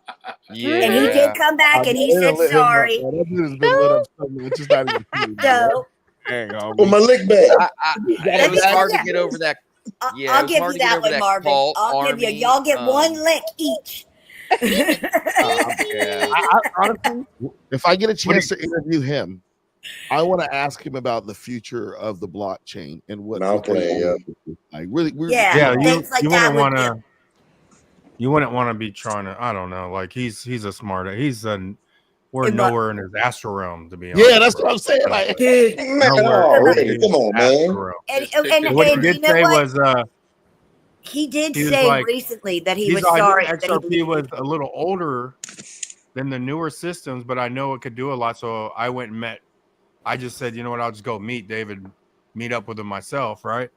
Yeah. And he did come back and he said sorry. That dude has been lit up so much. It's not even So, for my lick back. It was hard to get over that. Yeah, I'll give you that one, Marvin. I'll give you. Y'all get one lick each. Honestly, if I get a chance to interview him, I want to ask him about the future of the blockchain and what. Like really, you wouldn't want to be trying to. I don't know. Like he's a smart. We're nowhere in his astral realm, to be honest. Yeah, that's what I'm saying. Like, come on, man. And what he did say was, he did say recently that he was sorry. XRP was a little older than the newer systems, but I know it could do a lot. So I went and met. I just said, you know what? I'll just go meet up with him myself, right?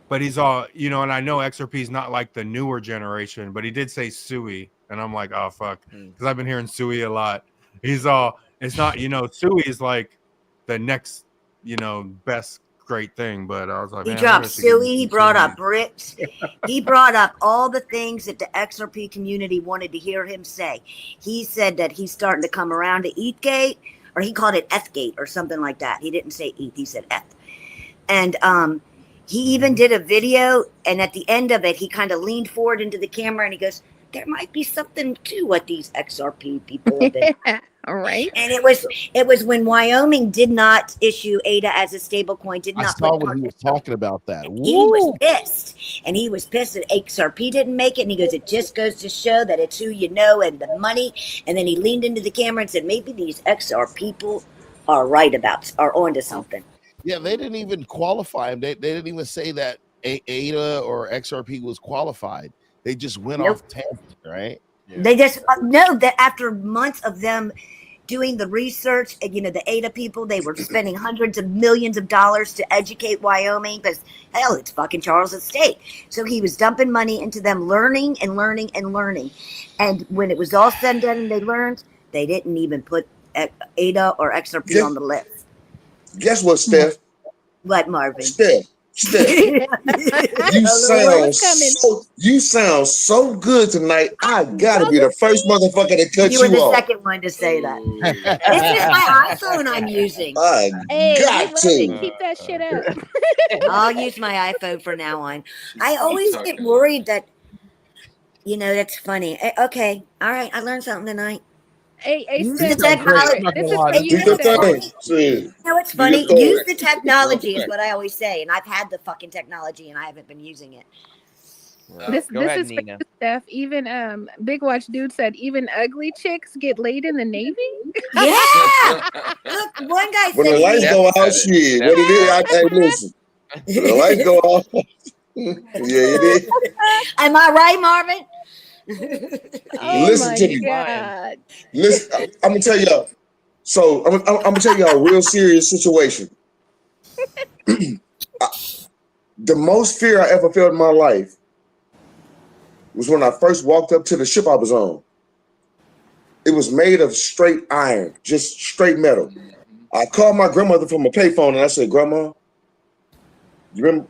But he's all, and I know XRP is not like the newer generation, but he did say Sui. And I'm like, oh, fuck. Because I've been hearing Sui a lot. He's all, it's not, Sui is like the next, best great thing. But I was like, he dropped Sui. He brought up bricks. He brought up all the things that the XRP community wanted to hear him say. He said that he's starting to come around to ETHgate, or he called it ETHgate or something like that. He didn't say ETH. He said ETH. And, he even did a video, and at the end of it, he kind of leaned forward into the camera and he goes, there might be something to what these XRP people have been. All right. And it was when Wyoming did not issue ADA as a stable coin, I saw when he was talking about that. He was pissed. And he was pissed that XRP didn't make it. And he goes, it just goes to show that it's who you know and the money. And then he leaned into the camera and said, maybe these XR people are onto something. Yeah, they didn't even qualify him. They didn't even say that ADA or XRP was qualified. They just went off tangent, right? Yeah. They just know that after months of them doing the research. And, the ADA people, they were spending hundreds of millions of dollars to educate Wyoming because, hell, it's fucking Charles's state. So he was dumping money into them learning and learning and learning. And when it was all said and done and they learned, they didn't even put ADA or XRP on the list. Guess what, Steph? What, Marvin? Steph. You sound so good tonight. I gotta be the first motherfucker to cut you were the off. second one to say that. This is my iPhone I'm using. Hey, got to. keep that shit up. I'll use my iPhone from now on. I always get worried that, that's funny. Okay, all right, I learned something tonight. Hey, use the technology. This is for you. It's funny. Use the technology is what I always say, and I've had the fucking technology and I haven't been using it. This is for you, Steph. Even Big Watch Dude said even ugly chicks get laid in the Navy. Yeah. Look, one guy when said the lights go out, shit. What it is? Hey, listen. When the lights go off. Yeah, it is. Am I right, Marvin? Listen to me. God. Listen, I'm gonna tell y'all. So I'm gonna tell y'all a real serious situation. The most fear I ever felt in my life was when I first walked up to the ship I was on. It was made of straight iron, just straight metal. I called my grandmother from a payphone and I said, "Grandma, you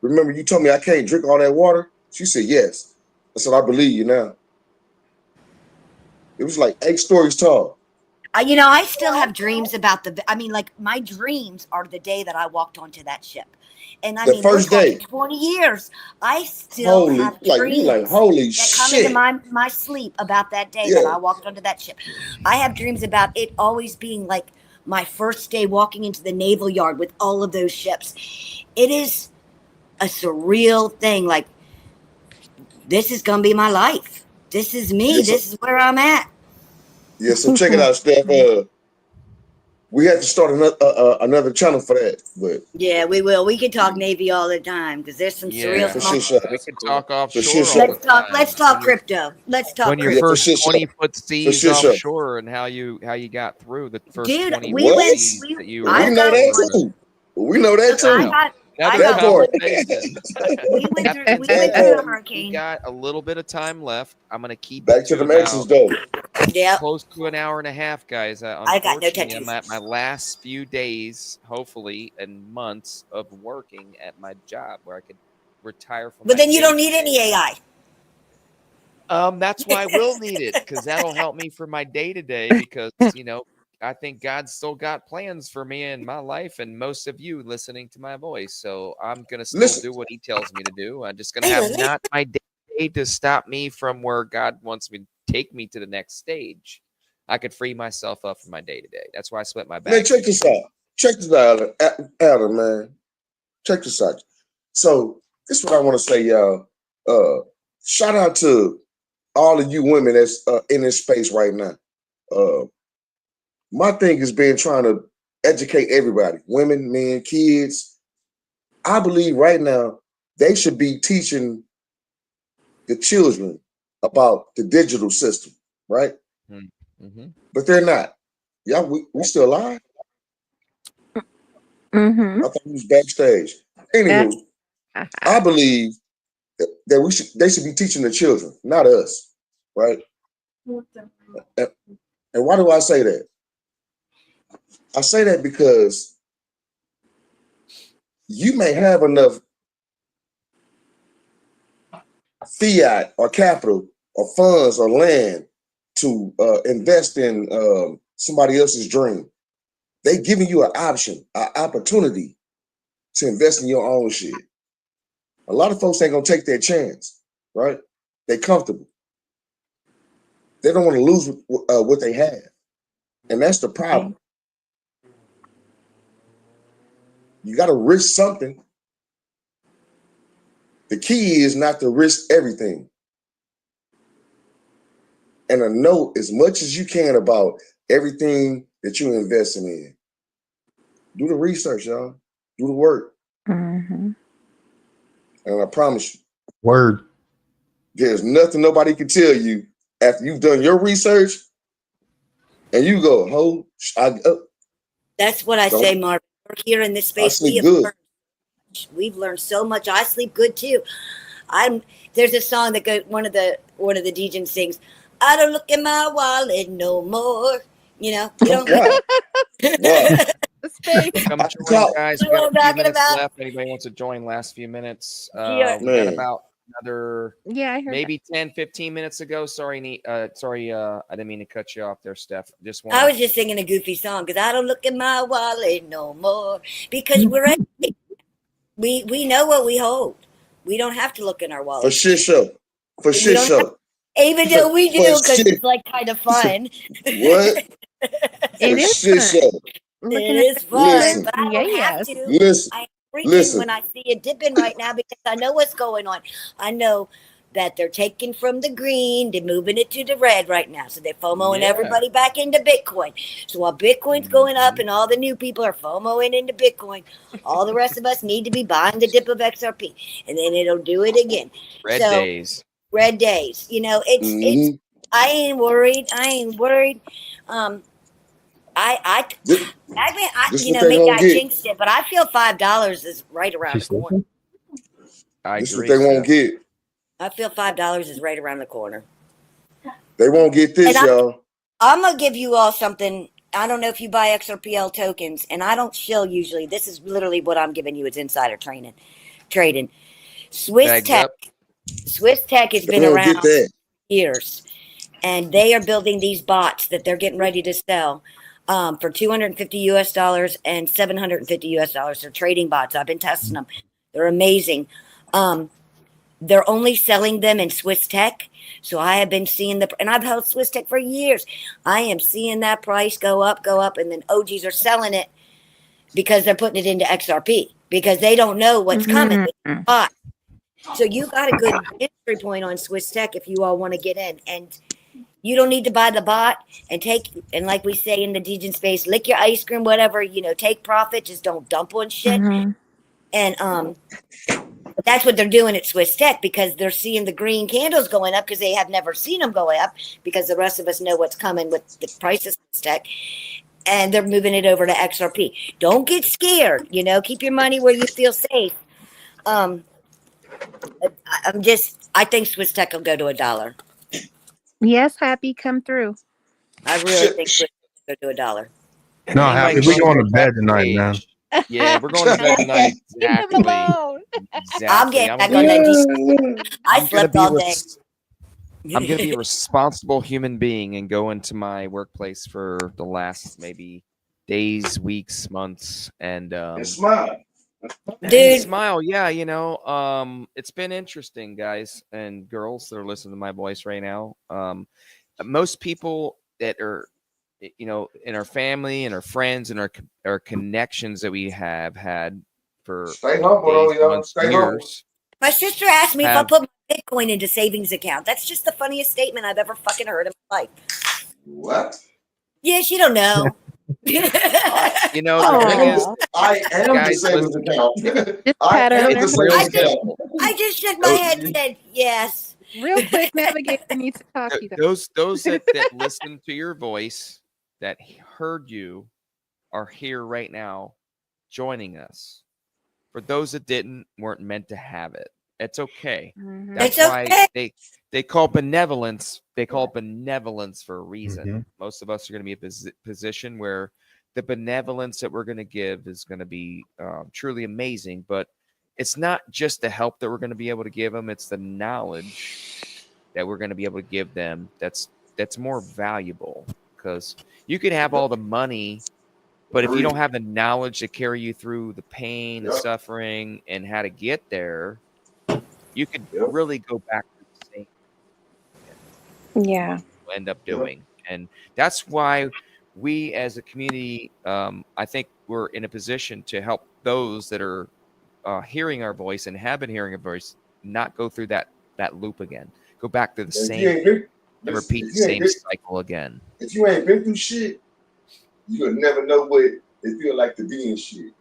remember you told me I can't drink all that water?" She said, "Yes." I said, "I believe you now." It was like 8 stories tall. I still have dreams about my dreams are the day that I walked onto that ship. And The first day. 20 years. I still have dreams holy that come shit. into my sleep about that day that I walked onto that ship. I have dreams about it always being like my first day walking into the naval yard with all of those ships. It is a surreal thing. Like, this is going to be my life. This is me. Yes, this is where I'm at. Yeah, so check it out, Steph. We have to start another channel for that. But yeah, we will. We can talk Navy all the time because there's some surreal stuff. We can talk offshore. Let's talk crypto. Let's talk when your crypto. first 20-foot seas offshore and how you got through the first 20 seas that you were. We know that too. We know that too. Another conversation. We went through a hurricane. We got a little bit of time left. I'm gonna keep back to the Mexicans though. Yeah, close to an hour and a half, guys. I got no touches. I'm at my last few days, hopefully, and months of working at my job where I could retire from. But then you don't need any AI. That's why I will need it, because that'll help me for my day-to-day, because I think God's still got plans for me in my life and most of you listening to my voice. So I'm going to still do what he tells me to do. I'm just going to have not my day to stop me from where God wants me to take me to the next stage. I could free myself up from my day-to-day. That's why I split my back. Man, check this out. Check this out, Adam, man. Check this out. So this is what I want to say, y'all. Shout out to all of you women that's in this space right now. My thing has been trying to educate everybody, women, men, kids. I believe right now they should be teaching the children about the digital system, right? Mm-hmm. But they're not. Yeah, we still alive? Mm-hmm. I thought we was backstage. Anywho, I believe that they should be teaching the children, not us, right? And why do I say that? I say that because you may have enough fiat or capital or funds or land to invest in somebody else's dream. They giving you an option, an opportunity to invest in your own shit. A lot of folks ain't gonna take that chance, right? They comfortable. They don't want to lose what they have, and that's the problem. You got to risk something. The key is not to risk everything. And to know as much as you can about everything that you're investing in. Do the research, y'all. Do the work. Mm-hmm. And I promise you. Word. There's nothing nobody can tell you after you've done your research and you go, "Ho, That's what I don't- say, Marvin. We're here in this space. sleep good." We've learned so much. I sleep good too. There's a song that goes, one of the DJs sings, "I don't look in my wallet no more." You know, you don't. Come join, guys. We got a few minutes left. Anybody wants to join? Last few minutes. We got about another maybe 10, 15 minutes ago. Sorry, I didn't mean to cut you off there, Steph. I was just singing a goofy song because I don't look in my wallet no more because we know what we hold. We don't have to look in our wallet. For shit show. For shit show. Even though we do, because it's like kind of fun. What? It is shit fun. show. It is fun, but I don't have to. I'm freaking when I see it dipping right now because I know what's going on. I know that they're taking from the green, they're moving it to the red right now. So they're FOMOing everybody back into Bitcoin. So while Bitcoin's going up and all the new people are FOMOing into Bitcoin, all the rest of us need to be buying the dip of XRP. And then it'll do it again. Red days. You know, it's I ain't worried. Maybe I jinxed it, but I feel $5 is right around the corner. This is what they won't get. I feel $5 is right around the corner. They won't get this, y'all. I'm gonna give you all something. I don't know if you buy XRPL tokens, and I don't shill usually. This is literally what I'm giving you. It's insider trading. Swiss Tech has been around for years, and they are building these bots that they're getting ready to sell for $250 and $750. They're trading bots. I've been testing them. They're amazing. They're only selling them in Swiss Tech. So I have been seeing and I've held Swiss Tech for years. I am seeing that price go up, and then OGs are selling it because they're putting it into XRP because they don't know what's coming. So you got a good entry point on Swiss Tech if you all want to get in. And you don't need to buy the bot and like we say in the DJ space, lick your ice cream, whatever, take profit, just don't dump on shit. And that's what they're doing at Swiss Tech because they're seeing the green candles going up because they have never seen them go up because the rest of us know what's coming with the price of Swiss Tech. And they're moving it over to XRP. Don't get scared, keep your money where you feel safe. I think Swiss Tech will go to $1. Yes, Happy, come through. I really think Swiss Tech will go to $1. No, Happy, we're going to bed tonight, man. Yeah, we're going to bed tonight. Exactly. I'm getting back on that. I slept all day. I'm going to be a responsible human being and go into my workplace for the last maybe days, weeks, months, and smile. Dude, smile. Yeah, it's been interesting, guys and girls that are listening to my voice right now. Most people that are in our family and our friends and our connections that we have had for years. My sister asked me if I put my Bitcoin into savings account. That's just the funniest statement I've ever fucking heard in my life. What? Yeah, she don't know. The thing is, I am the savings account. I just shook my head and said yes. Real quick, Navigator needs to talk to you. Those that listen to your voice, that heard you, are here right now joining us. For those that weren't meant to have it. It's okay. That's why they call benevolence. They call benevolence for a reason. Most of us are going to be in a position where the benevolence that we're going to give is going to be truly amazing. But it's not just the help that we're going to be able to give them. It's the knowledge that we're going to be able to give them that's more valuable. Because you can have all the money, but if you don't have the knowledge to carry you through the pain, the suffering, and how to get there, you could really go back to the same. Yeah. End up doing. And that's why we as a community, I think we're in a position to help those that are hearing our voice and have been hearing our voice not go through that loop again. Go back to the same and repeat the same cycle again. If you ain't been through shit, you'll never know what it feel like to be in shit.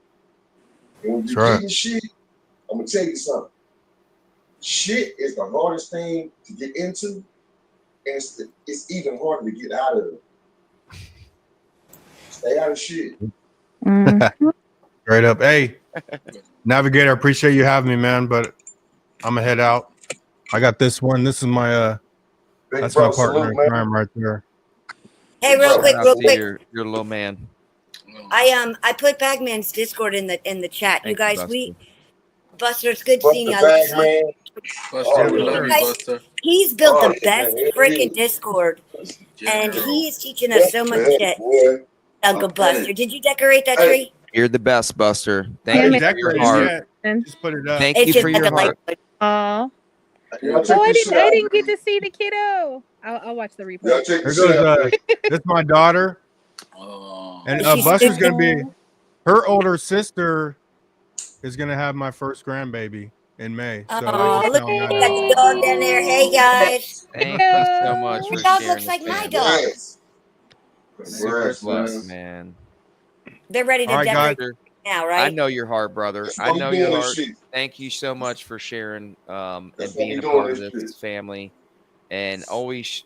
And when you're getting shit, I'm gonna tell you something. Shit is the hardest thing to get into, and it's even harder to get out of. Stay out of shit. Straight up. Hey, Navigator, appreciate you having me, man. But I'm gonna head out. I got this one. This is my that's my partner in crime right there. Hey, real quick. Your little man. I put Bagman's Discord in the chat. You guys, Buster, it's good seeing you. Bagman. Buster, we love you, Buster. He's built the best freaking Discord, and he is teaching us so much shit. Uncle Buster, did you decorate that tree? You're the best, Buster. Thank you for your heart. Just put it up. Thank you for your heart. Aw. Oh, I didn't get to see the kiddo. I'll watch the replay. There goes this is my daughter. And Buster's gonna be her older sister is gonna have my first grandbaby in May. So look, I got the dog down there. Hey guys. Thank you so much for Your dog sharing looks like my family. dog. Super blessed, man. They're ready to All right, decorate guys. now, right? I know your heart, brother. I know your heart. Thank you so much for sharing and being a part of this family, and always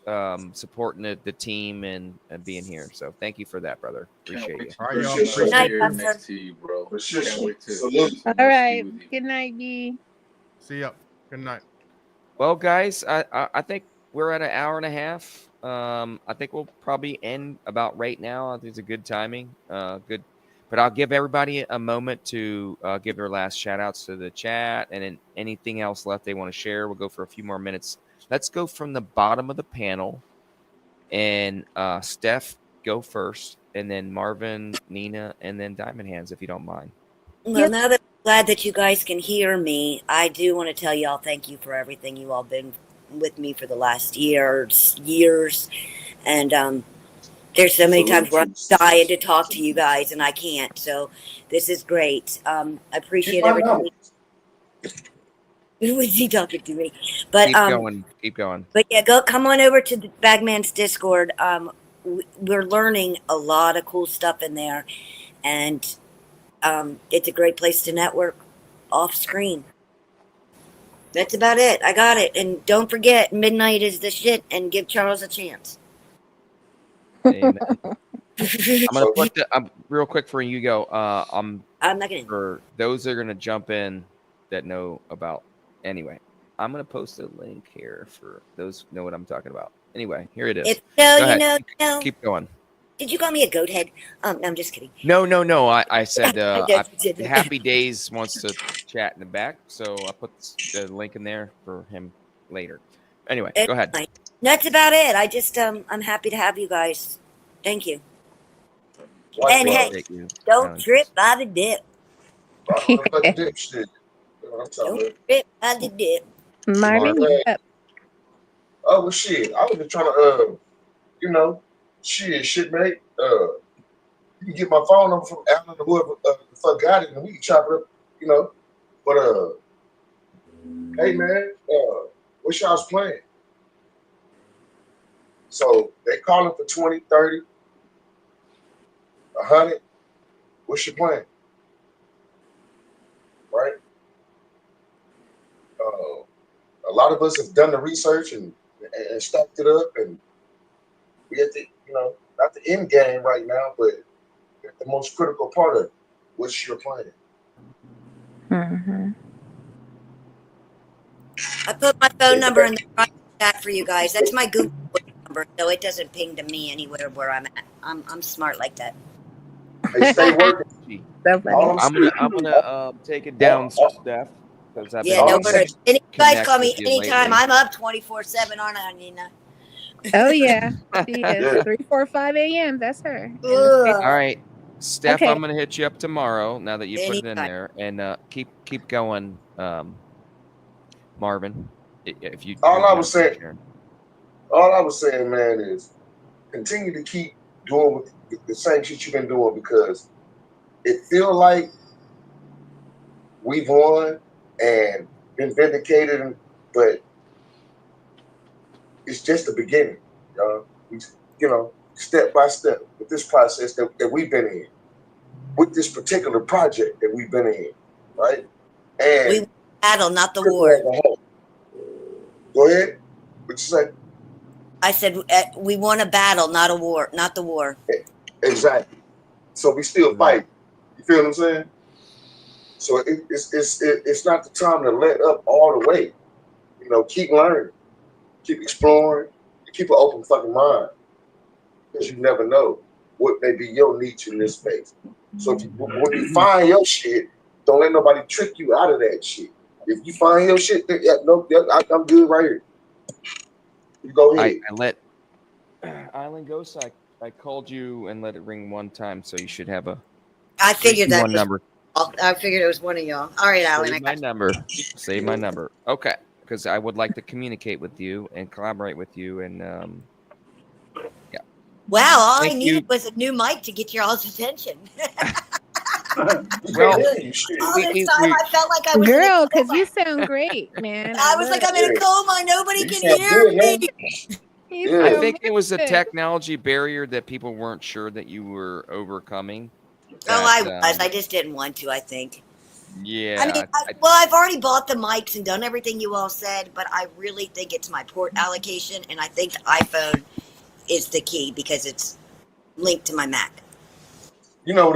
supporting the team and being here. So thank you for that, brother. Appreciate you. All right, y'all. Good night, Buster. Next to you, bro. Can't wait to. All right. Good night, B. See ya. Good night. Well, guys, I think we're at an hour and a half. I think we'll probably end about right now. I think it's a good timing. Good. But I'll give everybody a moment to give their last shout outs to the chat, and then anything else left they want to share. We'll go for a few more minutes. Let's go from the bottom of the panel, and Steph, go first, and then Marvin, Nina, and then Diamond Hands, if you don't mind. Well, now that I'm glad that you guys can hear me, I do want to tell y'all thank you for everything. You all been with me for the last years, and there's so many times where I'm dying to talk to you guys and I can't. So this is great. I appreciate everything. Who is he talking to me? But keep going. But yeah, come on over to the Bagman's Discord. We're learning a lot of cool stuff in there, and it's a great place to network off screen. That's about it. I got it. And don't forget, midnight is the shit, and give Charles a chance. Amen. I'm gonna put real quick for you go. I'm not gonna. For those that are gonna jump in that know about. Anyway, I'm gonna post a link here for those who know what I'm talking about. Anyway, here it is. Keep going. Did you call me a goat head? No, I'm just kidding. No. I said Happy Days wants to chat in the back, so I put the link in there for him later. Anyway, go ahead. That's about it. I just I'm happy to have you guys. Thank you. And hey, don't trip by the dip. Don't trip by the dip. Marvin, oh well, shit. I was just trying to shit, mate. You can get my phone number from Alan or whoever the fuck got it, and we can chop it up, But hey man, what y'all's playing? So they calling for 20, 30, 100. What's your plan? Right? A lot of us have done the research and stacked it up, and we at the, not the end game right now, but the most critical part of it. What's your plan? Mm-hmm. I put my phone number in the private chat for you guys. That's my Google number, so it doesn't ping to me anywhere where I'm at. I'm smart like that. Hey, stay working. I'm gonna take it down, Steph. Yeah, no worries. And you guys call me anytime. I'm up 24/7, aren't I, Nina? Oh yeah, she is 3:45 a.m. That's her. All right, Steph. Okay. I'm gonna hit you up tomorrow. Now that you put it in there, and keep going, Marvin. If you all I was saying, man, is continue to keep doing the same shit you've been doing, because it feels like we've won and been vindicated, but it's just the beginning, step by step with this process that we've been in, with this particular project that we've been in, right? And we battle, not the war. Go ahead. What you say? I said we won a battle, not a war, not the war. Exactly. So we still fight. You feel what I'm saying? So it's not the time to let up all the way. You know, keep learning, keep exploring, keep an open fucking mind, because you never know what may be your niche in this space. So when you find your shit, don't let nobody trick you out of that shit. If you find your shit, then, I'm good right here. You go ahead. I let Island go, so I called you and let it ring one time, so you should have a. I figured that one number. I figured it was one of y'all. All right, Alan. Save my number. Save my number. Okay, because I would like to communicate with you and collaborate with you, and yeah. Wow, all Thank I needed was a new mic to get y'all's attention. Well, all this time I felt like I was girl, because you sound great, man. I was like, I'm in a coma. Nobody can hear me. I think it was a technology barrier that people weren't sure that you were overcoming. I was. I just didn't want to, I think. Yeah. I mean, I've already bought the mics and done everything you all said, but I really think it's my port allocation, and I think the iPhone is the key because it's linked to my Mac. You know,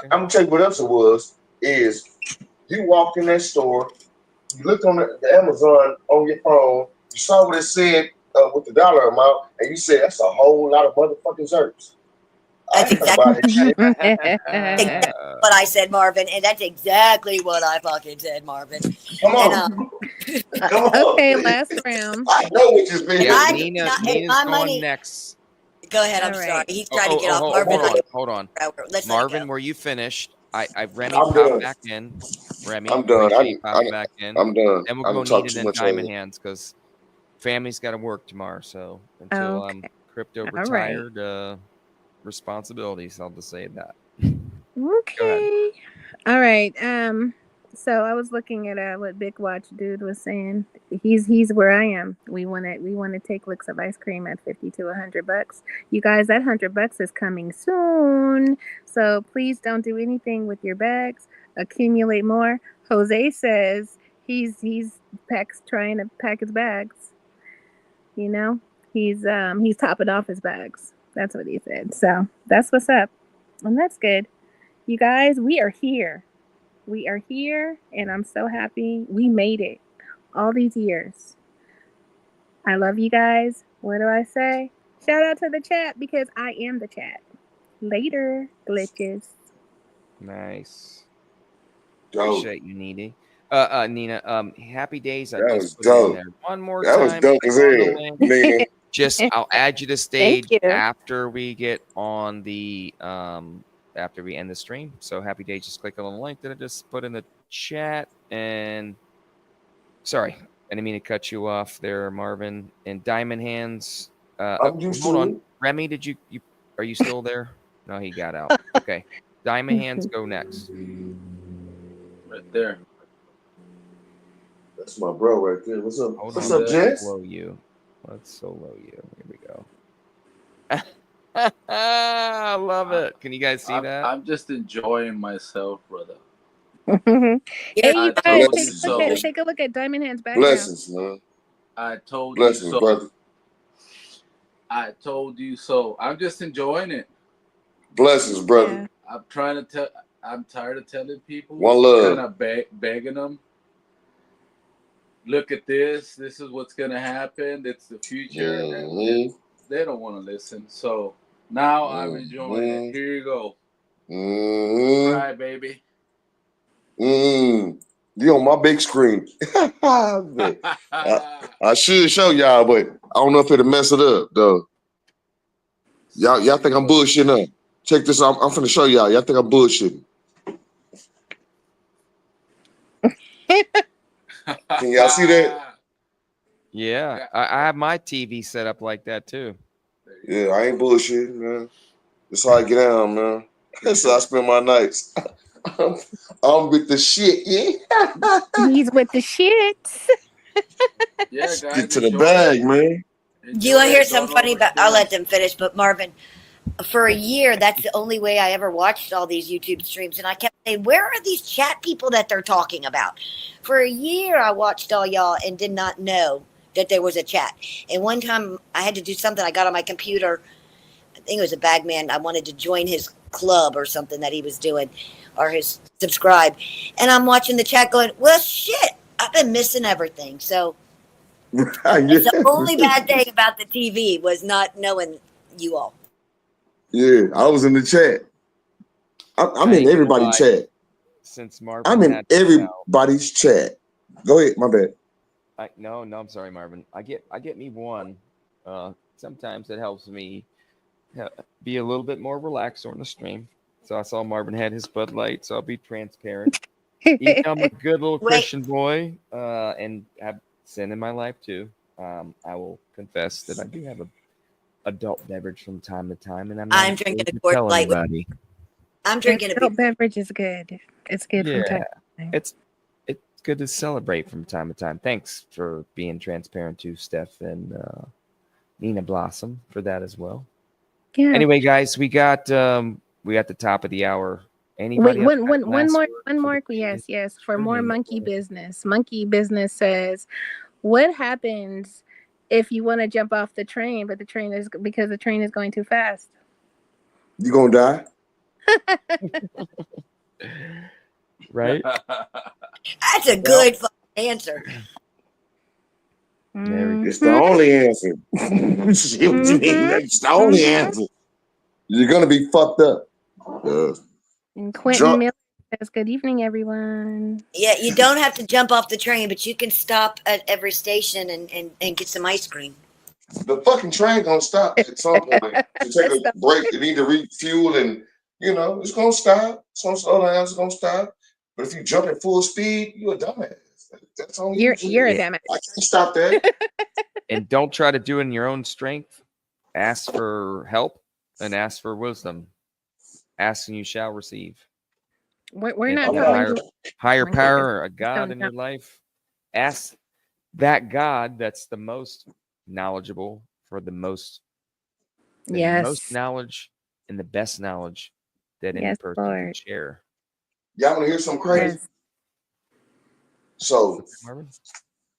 I'm gonna tell you what else it was. Is you walked in that store, you looked on the Amazon on your phone, you saw what it said with the dollar amount, and you said that's a whole lot of motherfucking herbs. That's exactly what I said, Marvin, and that's exactly what I fucking said, Marvin. Come on. Come on. Okay, last round. I know what you've been. Yeah, Nina's going next. Go ahead. I'm sorry. He's trying to get off. Marvin, hold on. Marvin, were you finished? Remy I'm popped done. back in. Remy, I'm done. popped back in. I'm done. Then we'll I'm go talking Nina too and much Diamond lately. Hands because family's got to work tomorrow. So until crypto All retired, responsibilities. I'll just say that. Okay. All right. So I was looking at what Big Watch Dude was saying. He's where I am. We want to take licks of ice cream at $50 to $100. You guys, that $100 is coming soon. So please don't do anything with your bags. Accumulate more. Jose says he's trying to pack his bags. You know, he's topping off his bags. That's what he said. So that's what's up, and that's good. You guys, we are here. We are here, and I'm so happy we made it all these years. I love you guys. What do I say? Shout out to the chat because I am the chat. Later, glitches. Nice. Dope. Appreciate you, Nina. Nina, happy days. I That just was put it in dope. there one more That time. was dope as hell, Nina. Just I'll add you to stage you. after we get on the after we end the stream. So happy days. Just click on the link that I just put in the chat. And sorry, I didn't mean to cut you off there, Marvin. And Diamond Hands. Hold on, Remy. Did you are you still there? No, he got out. Okay, Diamond Hands go next. Right there. That's my bro right there. What's up? Hold What's on, up, Jess? Let's solo you. Here we go. I love it. Can you guys see that? I'm just enjoying myself, brother. Hey, you I guys, take a look at Diamond Hand's background. Blessings, man. I told Blessings, you so. brother. I told you so. I'm just enjoying it. Blessings, brother. I'm trying to tell. I'm tired of telling people. One love. Kind of begging them. Look at this. This is what's gonna happen. It's the future. And they don't want to listen. So now I'm enjoying it. Here you go. Try, baby. You on my big screen. I should show y'all, but I don't know if it'll mess it up though. Y'all think I'm bullshitting up. Check this out. I'm finna show y'all. Y'all think I'm bullshitting. Can y'all see that? Yeah, I have my TV set up like that too. Yeah, I ain't bullshitting, man. That's how I get down, man. That's how I spend my nights. I'm with the shit, yeah. He's with the shit. Yeah, guys, get to the bag, man. Do you want to hear something funny? But I'll let them finish. But Marvin, for a year, that's the only way I ever watched all these YouTube streams. And I kept saying, where are these chat people that they're talking about? For a year, I watched all y'all and did not know that there was a chat. And one time I had to do something. I got on my computer. I think it was a bagman. I wanted to join his club or something that he was doing, or his subscribe. And I'm watching the chat going, well, shit, I've been missing everything. So it's the only bad thing about the TV was not knowing you all. Yeah, I was in the chat. I'm in everybody's chat. Since Marvin, I'm in everybody's chat. Go ahead, my bad. No, I'm sorry, Marvin. I get me one. Sometimes it helps me be a little bit more relaxed on the stream. So I saw Marvin had his Bud Light, so I'll be transparent. Even though I'm a good little Christian boy, and have sin in my life too, I will confess that I do have a adult beverage from time to time, and I'm drinking a to Coors tell Light. anybody. I'm drinking adult beverage is good. It's good from time to time. It's good to celebrate from time to time. Thanks for being transparent too, Steph and Nina Blossom, for that as well. Yeah. Anyway, guys, we got the top of the hour. Anybody? Wait, one more. Yes. For more monkey business. Monkey business says, what happens if you want to jump off the train, but the train is going too fast? You gonna die? Right? That's a good answer. It's the only answer. See what you mean? That's the only answer. You're gonna be fucked up. And Quentin Miller says, good evening, everyone. Yeah, you don't have to jump off the train, but you can stop at every station and get some ice cream. The fucking train gonna stop at some point to take a break. It need to refuel, and it's gonna stop. Some slow down, it's gonna stop. But if you jump at full speed, you're a dumbass. That's only you're a dumbass. I can't stop that. And don't try to do it in your own strength. Ask for help and ask for wisdom. Ask and you shall receive. We're not calling higher power or a God in your life. Ask that God that's the most knowledgeable for the most knowledge and the best knowledge that any person can share. Y'all want to hear something crazy? Yes. So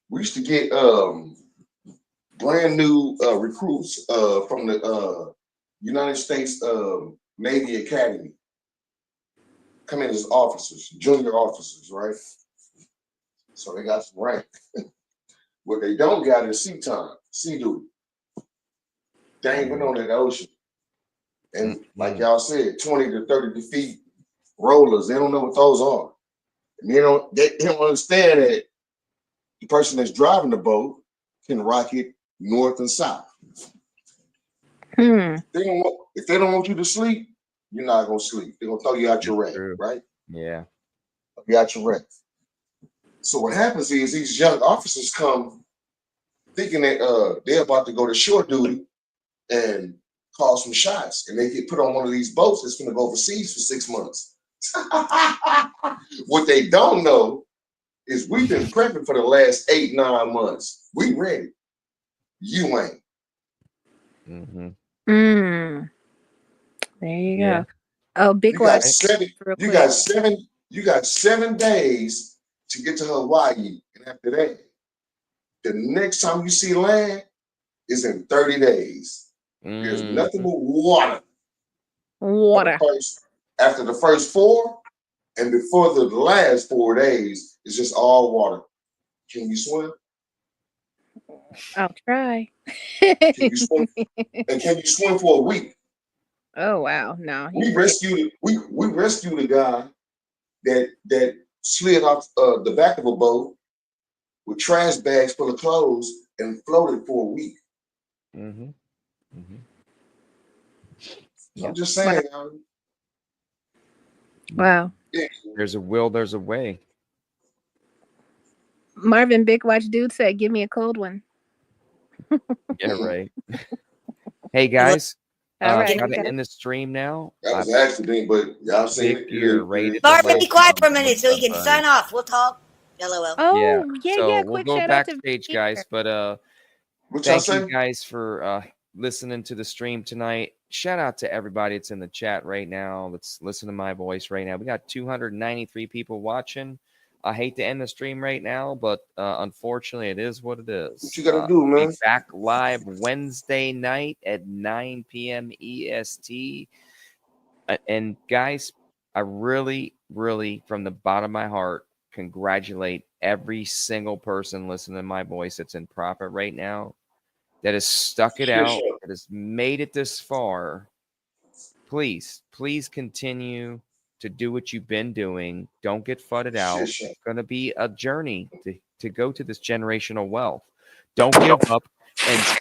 we used to get brand new recruits from the United States Navy Academy come in as officers, junior officers, right? So they got some rank. What they don't got is sea time, sea duty. They ain't been on that ocean. And like y'all said, 20 to 30 feet rollers, they don't know what those are. And they don't understand that the person that's driving the boat can rock it north and south. If they don't want you to sleep, you're not gonna sleep. They're gonna throw you out your rank, right? Yeah. Throw you out your rank. So what happens is these young officers come thinking that they're about to go to shore duty and call some shots, and they get put on one of these boats that's gonna go overseas for 6 months. What they don't know is we've been prepping for the last 8-9 months. We ready. You ain't. There you go. Oh, big watch. You got 7 days to get to Hawaii, and after that, the next time you see land is in 30 days. There's nothing but water. After the first 4, and before the last 4 days, it's just all water. Can you swim? I'll try. Can you swim? And can you swim for a week? Oh wow, no. We rescued a guy that slid off the back of a boat with trash bags full of clothes and floated for a week. I'm just saying. Wow. There's a will, there's a way. Marvin Big Watch Dude said, give me a cold one. Yeah, right. Hey guys. All right. Gotta end the stream now. That was an accident, but y'all seen it. Marvin, be quiet for a minute so he can sign off. We'll talk. LOL. Oh, So we'll go backstage, guys. But thank you guys for listening to the stream tonight. Shout out to everybody that's in the chat right now. Let's listen to my voice right now. We got 293 people watching. I hate to end the stream right now, but unfortunately, it is what it is. What you gotta do, man? Be back live Wednesday night at 9 p.m. EST. And guys, I really, really, from the bottom of my heart, congratulate every single person listening to my voice that's in profit right now, that has stuck it out, that has made it this far. Please continue to do what you've been doing. Don't get fudded out. It's going to be a journey to go to this generational wealth. Don't give up, and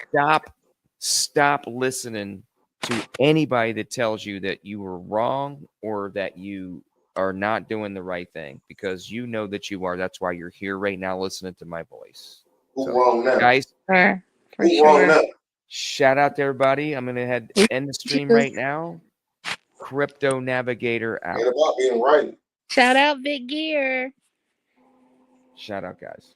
stop listening to anybody that tells you that you were wrong or that you are not doing the right thing, because you know that you are. That's why you're here right now listening to my voice. So, guys, for sure. shout out to everybody. I'm going to end the stream right now. Crypto Navigator out. Ain't about being right. Shout out Big Gear. Shout out, guys.